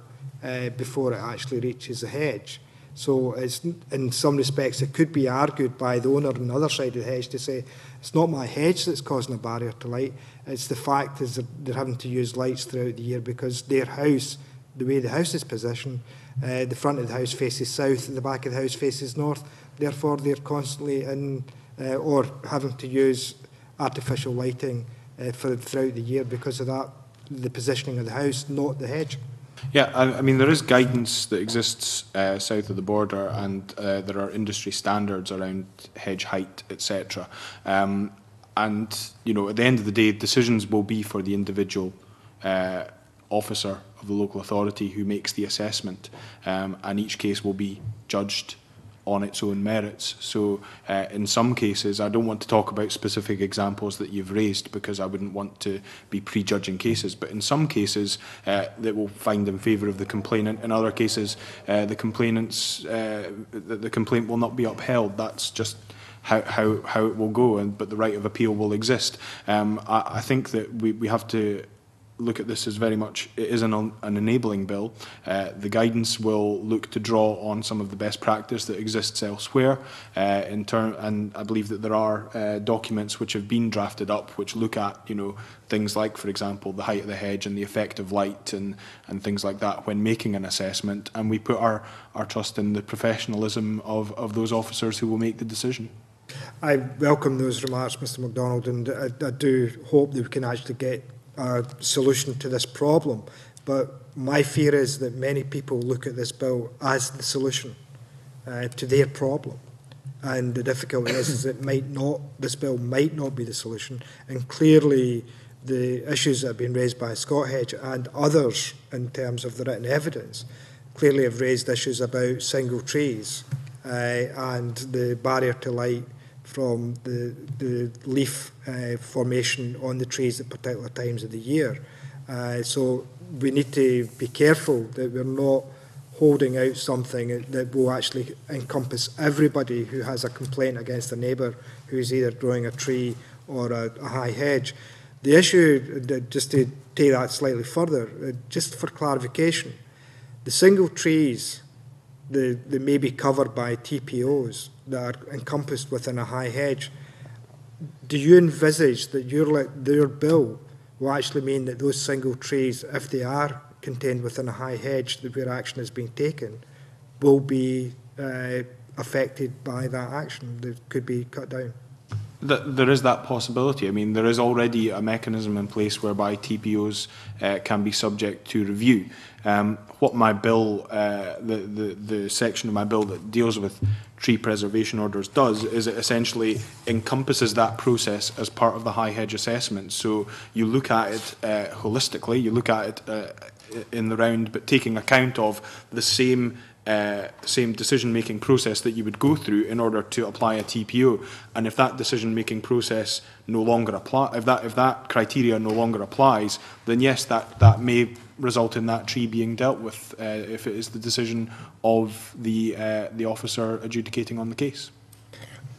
before it actually reaches the hedge. So it's, in some respects, it could be argued by the owner on the other side of the hedge to say, it's not my hedge that's causing a barrier to light, it's the fact is that they're having to use lights throughout the year because their house, the way the house is positioned, the front of the house faces south, the back of the house faces north, therefore they're constantly in or having to use artificial lighting throughout the year because of that, the positioning of the house, not the hedge. Yeah, I mean, there is guidance that exists south of the border, and there are industry standards around hedge height, etc. And, you know, at the end of the day, decisions will be for the individual officer of the local authority who makes the assessment, and each case will be judged on its own merits. So in some cases, I don't want to talk about specific examples that you've raised because I wouldn't want to be prejudging cases, but in some cases that will find in favour of the complainant. In other cases, the complaint will not be upheld. That's just how it will go, but the right of appeal will exist. I think that we have to look at this as very much, it is an enabling bill. The guidance will look to draw on some of the best practice that exists elsewhere, and I believe that there are documents which have been drafted up which look at, you know, things like, for example, the height of the hedge and the effect of light and things like that when making an assessment, and we put our trust in the professionalism of those officers who will make the decision. I welcome those remarks, Mr MacDonald, and I do hope that we can actually get a solution to this problem. But my fear is that many people look at this bill as the solution to their problem. And the difficulty is that this bill might not be the solution. And clearly the issues that have been raised by Scott Hedge and others in terms of the written evidence clearly have raised issues about single trees and the barrier to light from the leaf formation on the trees at particular times of the year. So we need to be careful that we're not holding out something that will actually encompass everybody who has a complaint against a neighbour who's either growing a tree or a high hedge. The issue, just to take that slightly further, just for clarification, the single trees they may be covered by TPOs that are encompassed within a high hedge. Do you envisage that your bill will actually mean that those single trees, if they are contained within a high hedge where action is being taken, will be affected by that action that could be cut down? There is that possibility. I mean, there is already a mechanism in place whereby TPOs can be subject to review. What my bill, the section of my bill that deals with tree preservation orders does is it essentially encompasses that process as part of the high hedge assessment. So you look at it holistically, you look at it in the round, but taking account of the same decision-making process that you would go through in order to apply a TPO. And if that decision-making process no longer if that criteria no longer applies, then yes, that may result in that tree being dealt with if it is the decision of the officer adjudicating on the case.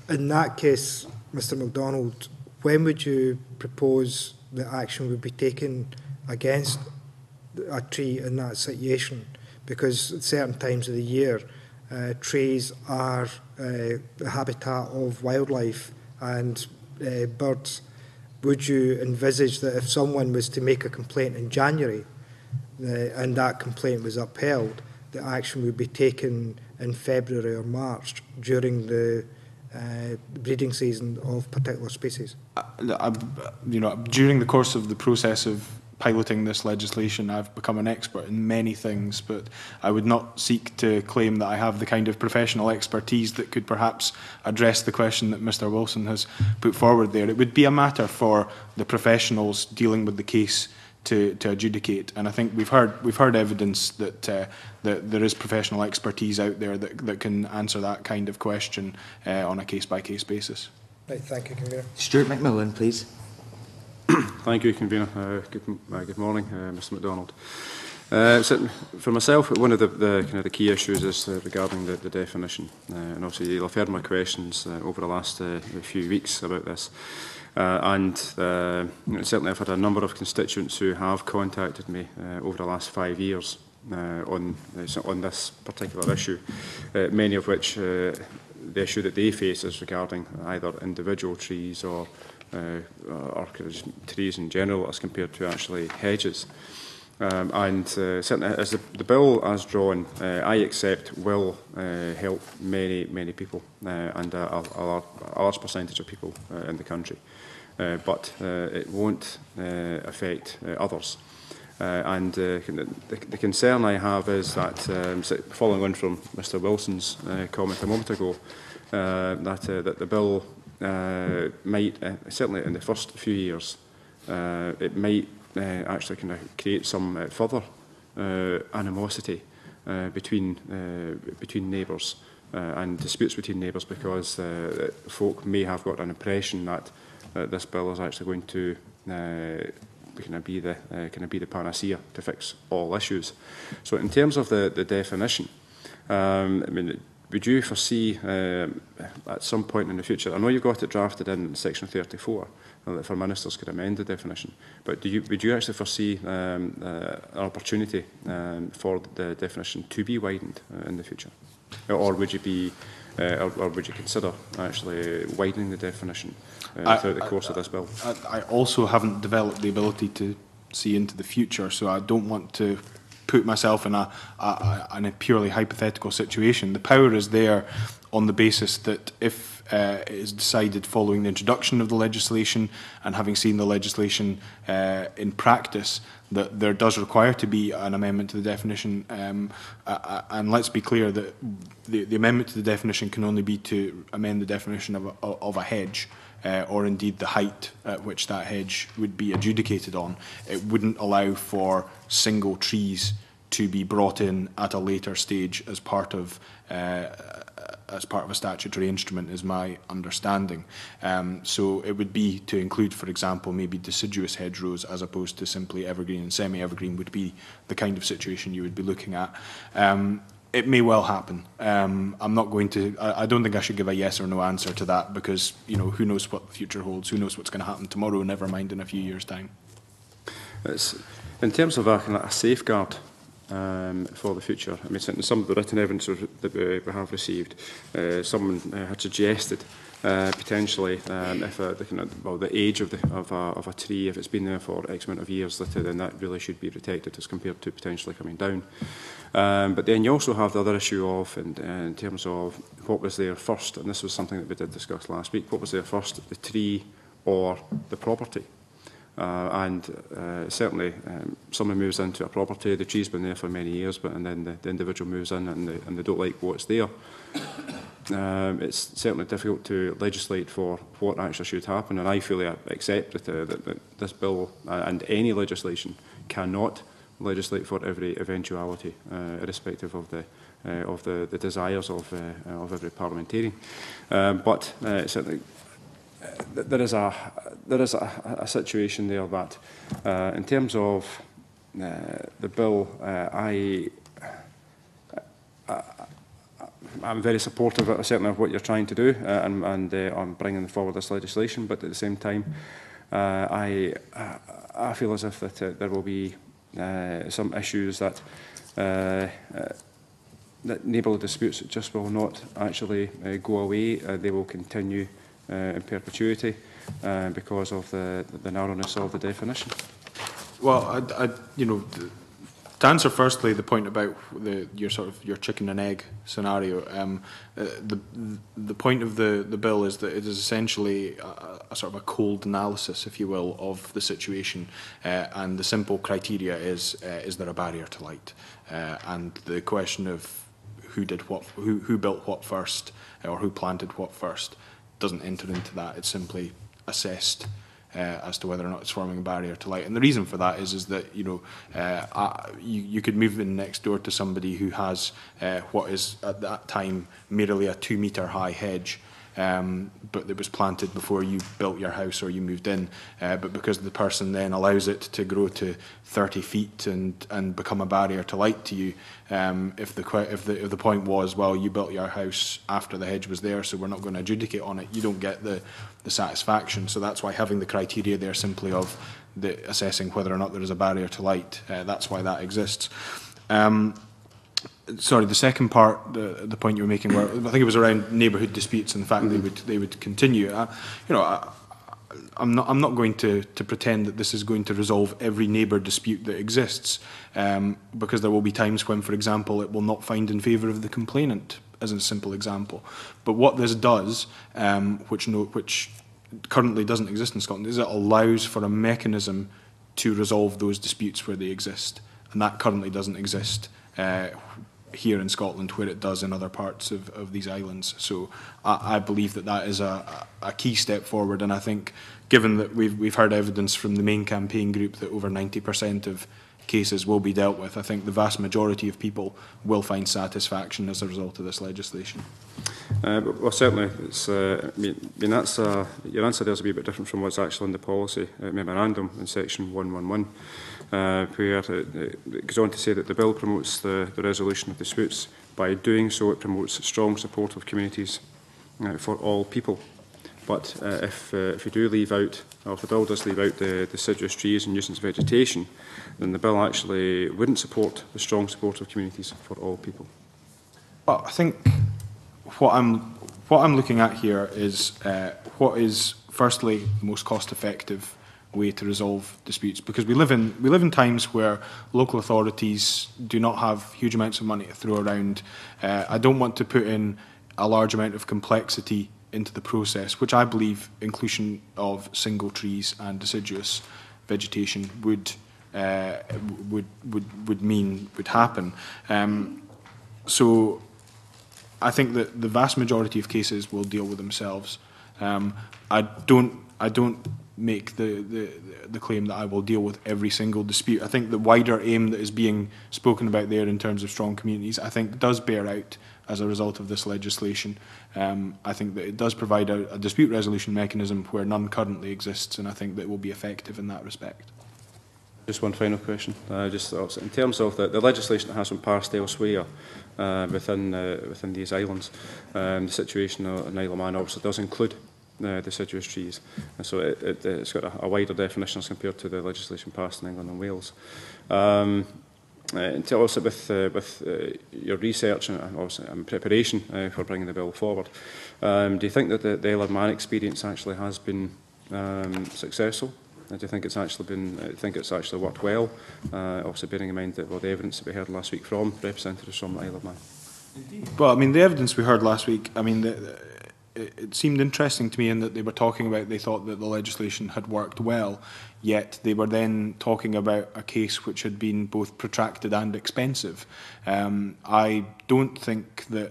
In that case, Mr MacDonald, when would you propose that action would be taken against a tree in that situation? Because at certain times of the year, trees are the habitat of wildlife and birds. Would you envisage that if someone was to make a complaint in January and that complaint was upheld, that action would be taken in February or March during the breeding season of particular species? During the course of the process of piloting this legislation, I've become an expert in many things, but I would not seek to claim that I have the kind of professional expertise that could perhaps address the question that Mr Wilson has put forward there. It would be a matter for the professionals dealing with the case to adjudicate, and I think we've heard evidence that that there is professional expertise out there that can answer that kind of question on a case-by-case basis. Right, thank you, Convener. Stuart McMillan, please. Thank you, Convener. Good morning, Mr MacDonald. So for myself, one of the key issues is regarding the definition, and obviously you'll have heard my questions over the last few weeks about this. Certainly I've had a number of constituents who have contacted me over the last 5 years on this particular issue, many of which the issue that they face is regarding either individual trees or trees in general as compared to actually hedges. Certainly as the bill as drawn, I accept will help many people and a large percentage of people in the country. But it won't affect others. The concern I have is that, following on from Mr Wilson's comment a moment ago, that the bill might, certainly in the first few years, it might actually kind of create some further animosity between neighbours and disputes between neighbours, because folk may have got an impression that this bill is actually going to kind of be the panacea to fix all issues. So in terms of the definition, I mean, would you foresee at some point in the future, I know you've got it drafted in section 34, that for ministers could amend the definition, but would you actually foresee an opportunity for the definition to be widened in the future? Or would you consider actually widening the definition throughout the course of this bill? I also haven't developed the ability to see into the future, so I don't want to put myself in a purely hypothetical situation. The power is there on the basis that if it is decided following the introduction of the legislation and having seen the legislation in practice, that there does require to be an amendment to the definition. And let's be clear that the amendment to the definition can only be to amend the definition of a hedge, or indeed the height at which that hedge would be adjudicated on. It wouldn't allow for single trees to be brought in at a later stage as part of a statutory instrument, is my understanding. So it would be to include, for example, maybe deciduous hedgerows as opposed to simply evergreen and semi-evergreen would be the kind of situation you would be looking at. It may well happen. I'm not going to. I don't think I should give a yes or no answer to that, because who knows what the future holds? Who knows what's going to happen tomorrow? Never mind in a few years' time. In terms of a safeguard for the future, I mean, some of the written evidence that we have received, someone had suggested potentially if the age of a tree, if it's been there for X amount of years, then that really should be protected as compared to potentially coming down. But then you also have the other issue of, in terms of what was there first, and this was something that we did discuss last week, what was there first, the tree or the property? Certainly someone moves into a property, the tree's been there for many years, and then the individual moves in and they don't like what's there. It's certainly difficult to legislate for what actually should happen, and I fully accept that this bill and any legislation cannot legislate for every eventuality, irrespective of the desires of every parliamentarian. But certainly there is a situation there that, in terms of the bill, I'm very supportive, certainly, of what you're trying to do, and on bringing forward this legislation. But at the same time, I feel as if that there will be some issues that neighbourly disputes just will not actually go away. They will continue in perpetuity because of the narrowness of the definition. Well, to answer firstly the point about your chicken and egg scenario, the point of the bill is that it is essentially a sort of a cold analysis, if you will, of the situation, and the simple criteria is there a barrier to light, and the question of who did what, who built what first, or who planted what first, doesn't enter into that. It's simply assessed as to whether or not it's forming a barrier to light. And the reason for that is that you could move in next door to somebody who has what is at that time merely a 2-metre high hedge, but it was planted before you built your house or you moved in. But because the person then allows it to grow to 30 feet and become a barrier to light to you, if the point was, well, you built your house after the hedge was there, so we're not going to adjudicate on it, you don't get the satisfaction. So that's why having the criteria there simply of assessing whether or not there is a barrier to light, that's why that exists. Sorry, the second part, the point you were making, where I think it was around neighbourhood disputes and the fact they would continue. I'm not going to pretend that this is going to resolve every neighbour dispute that exists, because there will be times when, for example, it will not find in favour of the complainant, as a simple example. But what this does, which currently doesn't exist in Scotland, is it allows for a mechanism to resolve those disputes where they exist, and that currently doesn't exist here in Scotland, where it does in other parts of these islands. So I believe that is a key step forward, and I think, given that we've heard evidence from the main campaign group that over 90% of cases will be dealt with, I think the vast majority of people will find satisfaction as a result of this legislation. Well, certainly, it's, that's your answer there is a wee bit different from what's actually in the policy memorandum in section 111, where it goes on to say that the bill promotes the resolution of disputes. By doing so, it promotes strong support of communities for all people. But if you do leave out, or if the bill does leave out the deciduous trees and nuisance vegetation, then the bill actually wouldn't support the strong support of communities for all people. Well, I think what I'm looking at here is what is firstly the most cost-effective way to resolve disputes, because we live in times where local authorities do not have huge amounts of money to throw around. I don't want to put in a large amount of complexity into the process, which I believe inclusion of single trees and deciduous vegetation would happen. So I think that the vast majority of cases will deal with themselves. I don't make the claim that I will deal with every single dispute. I think the wider aim that is being spoken about there in terms of strong communities, I think does bear out as a result of this legislation. I think that it does provide a dispute resolution mechanism where none currently exists, and I think that it will be effective in that respect. Just one final question. Just in terms of the legislation that has been passed elsewhere within these islands, the situation in Isle of Man obviously does include the deciduous trees, and so it's got a wider definition as compared to the legislation passed in England and Wales. And tell us with your research and preparation for bringing the bill forward, do you think that the Isle of Man experience actually has been successful? Do you think it's actually worked well? Obviously, bearing in mind that the evidence that we heard last week from representatives from the Isle of Man. Well, I mean, the evidence we heard last week, I mean, it seemed interesting to me in that they were talking about, they thought that the legislation had worked well, yet they were then talking about a case which had been both protracted and expensive. I don't think that,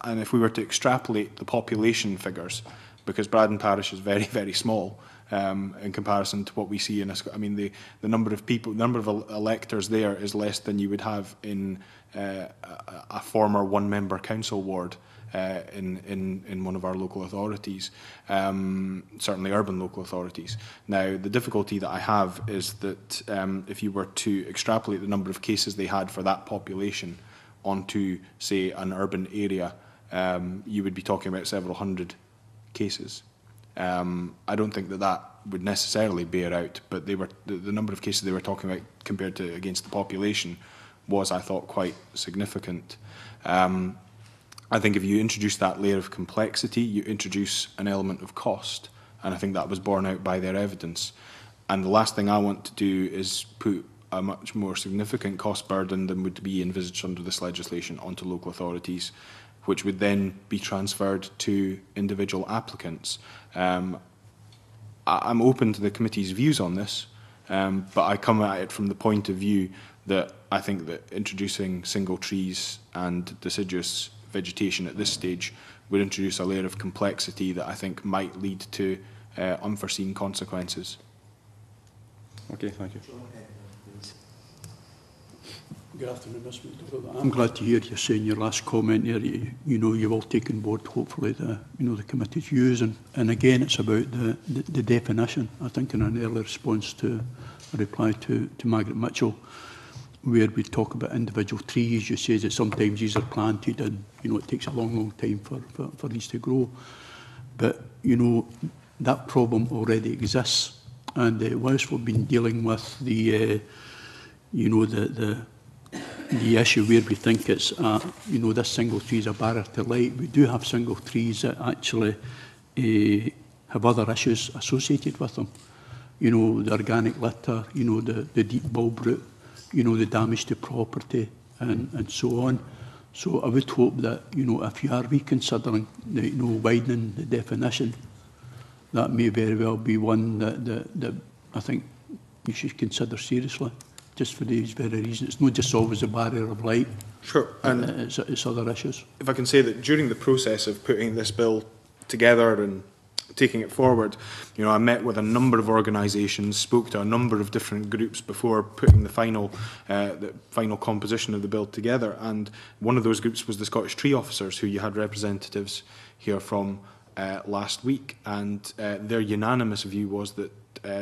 and if we were to extrapolate the population figures, because Braddon Parish is very, very small in comparison to what we see in I mean, the number of people, the number of electors there is less than you would have in a former one-member council ward. In one of our local authorities, certainly urban local authorities. Now, the difficulty that I have is that if you were to extrapolate the number of cases they had for that population onto, say, an urban area, you would be talking about several hundred cases. I don't think that would necessarily bear out, but the number of cases they were talking about compared to against the population was, I thought, quite significant. I think if you introduce that layer of complexity, you introduce an element of cost, and I think that was borne out by their evidence. And the last thing I want to do is put a much more significant cost burden than would be envisaged under this legislation onto local authorities, which would then be transferred to individual applicants. I'm open to the committee's views on this, but I come at it from the point of view that I think that introducing single trees and deciduous vegetation at this stage would introduce a layer of complexity that I think might lead to unforeseen consequences. Okay, thank you. Good afternoon, Ms. McDonald. I'm glad to hear you saying your last comment there. You know, you've all taken board, hopefully, the committee's views. And again, it's about the definition. I think in an earlier response to a reply to Margaret Mitchell, where we talk about individual trees, you say that sometimes these are planted and, it takes a long, long time for these to grow. But, that problem already exists. And whilst we've been dealing with the issue where we think it's, this single tree is a barrier to light, we do have single trees that actually have other issues associated with them. The organic litter, the deep bulb root, the damage to property and so on. So I would hope that, if you are reconsidering, widening the definition, that may very well be one that I think you should consider seriously, just for these very reasons. It's not just always a barrier of light. Sure. And it's other issues. If I can say that during the process of putting this bill together and taking it forward, I met with a number of organisations, spoke to a number of different groups before putting the final composition of the bill together. And one of those groups was the Scottish Tree Officers, who you had representatives here from last week. And their unanimous view was that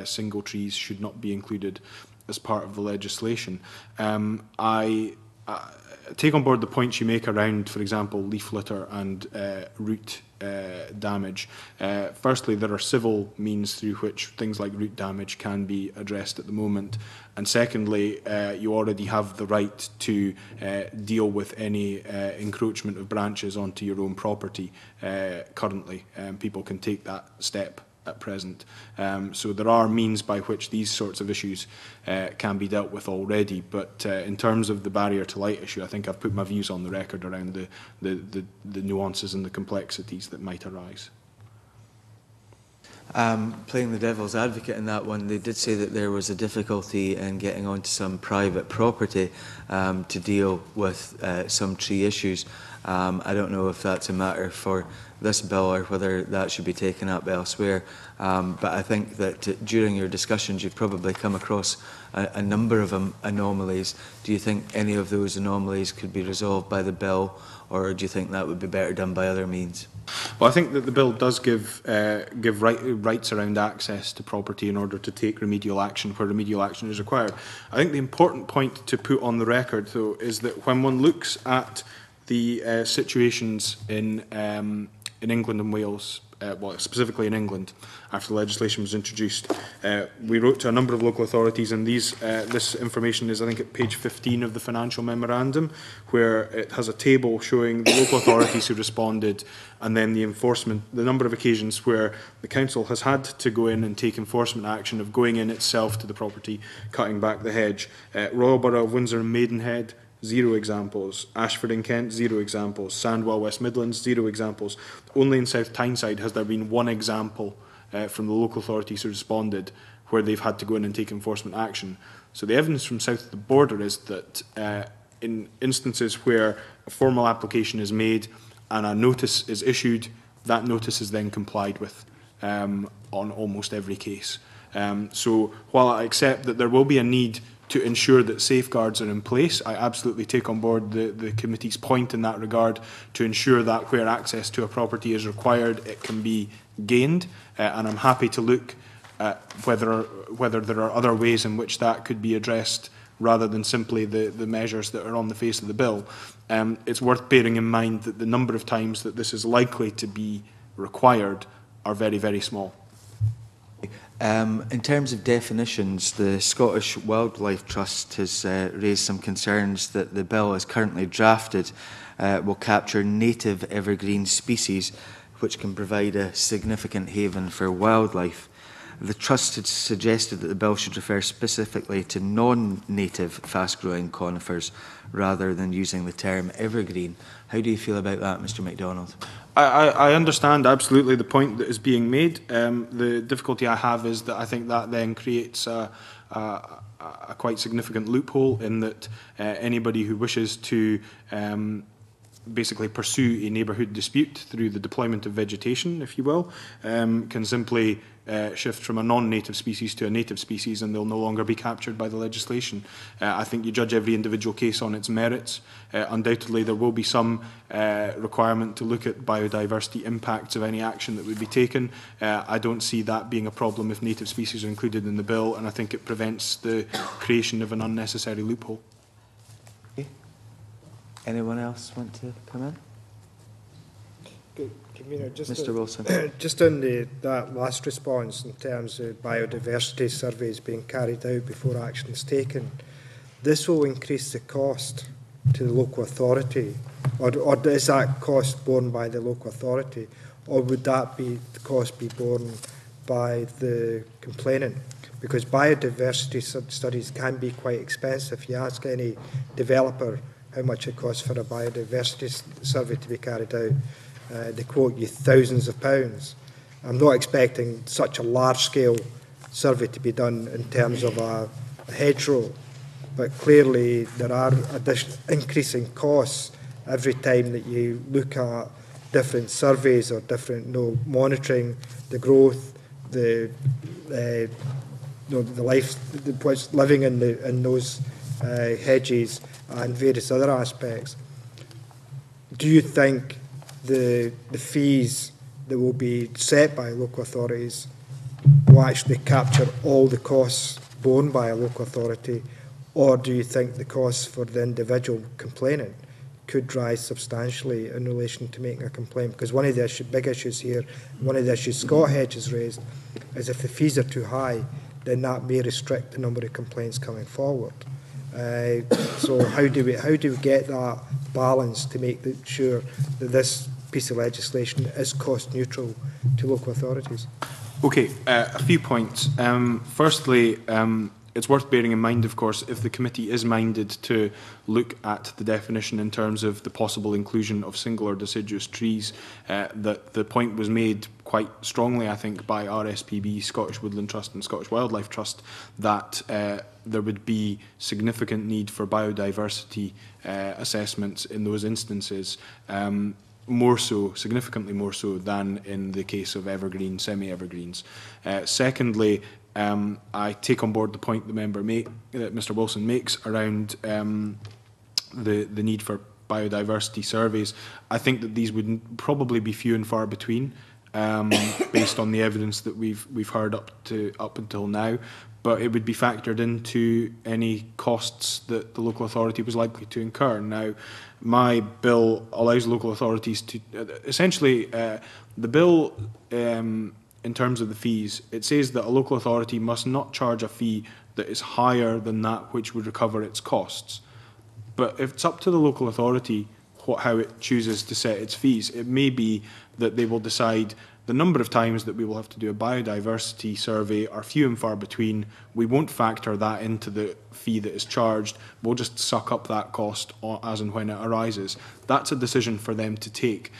single trees should not be included as part of the legislation. I take on board the points you make around, for example, leaf litter and root damage. Firstly, there are civil means through which things like root damage can be addressed at the moment. And secondly, you already have the right to deal with any encroachment of branches onto your own property currently. People can take that step at present. So there are means by which these sorts of issues can be dealt with already, but in terms of the barrier to light issue, I think I've put my views on the record around the nuances and the complexities that might arise. Playing the devil's advocate in that one, they did say that there was a difficulty in getting onto some private property to deal with some tree issues. I don't know if that's a matter for this bill or whether that should be taken up elsewhere. But I think that during your discussions you've probably come across a number of anomalies. Do you think any of those anomalies could be resolved by the bill, or do you think that would be better done by other means? Well, I think that the bill does give rights around access to property in order to take remedial action where remedial action is required. I think the important point to put on the record, though, is that when one looks at the situations in England and Wales, well, specifically in England, after the legislation was introduced, we wrote to a number of local authorities, and this information is, I think, at page 15 of the financial memorandum, where it has a table showing the local authorities who responded, and then the number of occasions where the council has had to go in and take enforcement action of going in itself to the property, cutting back the hedge. Royal Borough of Windsor and Maidenhead, 0 examples. Ashford in Kent, 0 examples. Sandwell, West Midlands, 0 examples. Only in South Tyneside has there been 1 example from the local authorities who responded where they've had to go in and take enforcement action. So the evidence from south of the border is that in instances where a formal application is made and a notice is issued, that notice is then complied with on almost every case. So while I accept that there will be a need to ensure that safeguards are in place, I absolutely take on board the committee's point in that regard to ensure that where access to a property is required, it can be gained. And I'm happy to look at whether there are other ways in which that could be addressed rather than simply the measures that are on the face of the bill. It's worth bearing in mind that the number of times that this is likely to be required are very, very small. In terms of definitions, the Scottish Wildlife Trust has raised some concerns that the bill as currently drafted will capture native evergreen species which can provide a significant haven for wildlife. The Trust had suggested that the bill should refer specifically to non-native fast-growing conifers rather than using the term evergreen. How do you feel about that, Mr MacDonald? I understand absolutely the point that is being made. The difficulty I have is that I think that then creates a quite significant loophole in that anybody who wishes to basically pursue a neighbourhood dispute through the deployment of vegetation, if you will, can simply shift from a non-native species to a native species, and they'll no longer be captured by the legislation. I think you judge every individual case on its merits. Undoubtedly, there will be some requirement to look at biodiversity impacts of any action that would be taken. I don't see that being a problem if native species are included in the bill, and I think it prevents the creation of an unnecessary loophole. Okay. Anyone else want to come in? Convener, Mr. Wilson. Just on that last response in terms of biodiversity surveys being carried out before action is taken, this will increase the cost to the local authority, or is that cost borne by the local authority, or would that be the cost be borne by the complainant? Because biodiversity studies can be quite expensive. If you ask any developer how much it costs for a biodiversity survey to be carried out, they quote you thousands of pounds. I'm not expecting such a large-scale survey to be done in terms of a hedgerow, but clearly there are increasing costs every time that you look at different surveys or different monitoring the growth, the life, what's living in those hedges and various other aspects. Do you think the fees that will be set by local authorities will actually capture all the costs borne by a local authority, or do you think the costs for the individual complainant could rise substantially in relation to making a complaint? Because one of the big issues here, one of the issues Scott Hedge has raised, is if the fees are too high, then that may restrict the number of complaints coming forward. So how do we get that balance to make sure that this piece of legislation is cost neutral to local authorities? Okay, a few points. Firstly, it's worth bearing in mind, of course, if the committee is minded to look at the definition in terms of the possible inclusion of singular deciduous trees, that the point was made quite strongly, I think, by RSPB, Scottish Woodland Trust and Scottish Wildlife Trust, that there would be significant need for biodiversity assessments in those instances, more so, significantly more so than in the case of evergreen, semi-evergreens. Secondly, I take on board the point the member that Mr. Wilson makes around the need for biodiversity surveys. I think that these would probably be few and far between, based on the evidence that we've heard up until now. But it would be factored into any costs that the local authority was likely to incur. Now, my bill allows local authorities to essentially the bill. In terms of the fees, it says that a local authority must not charge a fee that is higher than that which would recover its costs. But if it's up to the local authority how it chooses to set its fees, it may be that they will decide the number of times that we will have to do a biodiversity survey are few and far between. We won't factor that into the fee that is charged. We'll just suck up that cost as and when it arises. That's a decision for them to take.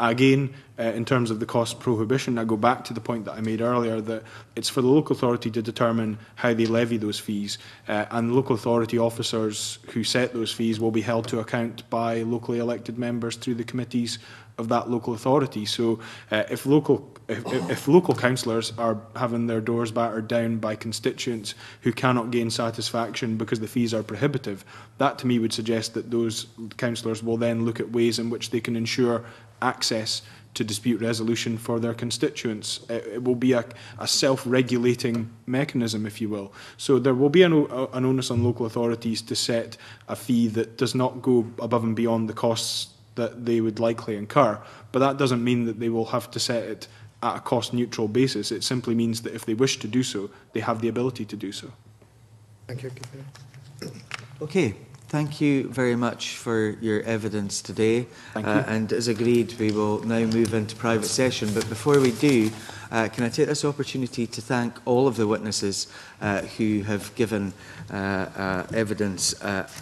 Again, in terms of the cost prohibition, I go back to the point that I made earlier, that it's for the local authority to determine how they levy those fees, and local authority officers who set those fees will be held to account by locally elected members through the committees of that local authority. So if local councillors are having their doors battered down by constituents who cannot gain satisfaction because the fees are prohibitive, that to me would suggest that those councillors will then look at ways in which they can ensure access to dispute resolution for their constituents. It will be a self-regulating mechanism, if you will. So there will be an onus on local authorities to set a fee that does not go above and beyond the costs that they would likely incur. But that doesn't mean that they will have to set it at a cost-neutral basis. It simply means that if they wish to do so, they have the ability to do so. Thank you. Okay. Thank you very much for your evidence today. Thank you. And as agreed, we will now move into private session. But before we do, can I take this opportunity to thank all of the witnesses who have given evidence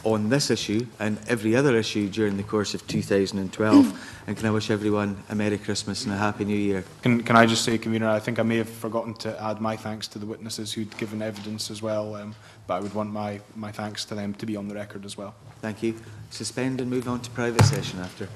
on this issue and every other issue during the course of 2012. And can I wish everyone a Merry Christmas and a Happy New Year. Can I just say, Convener, I think I may have forgotten to add my thanks to the witnesses who'd given evidence as well, but I would want my thanks to them to be on the record as well. Thank you. Suspend and move on to private session after.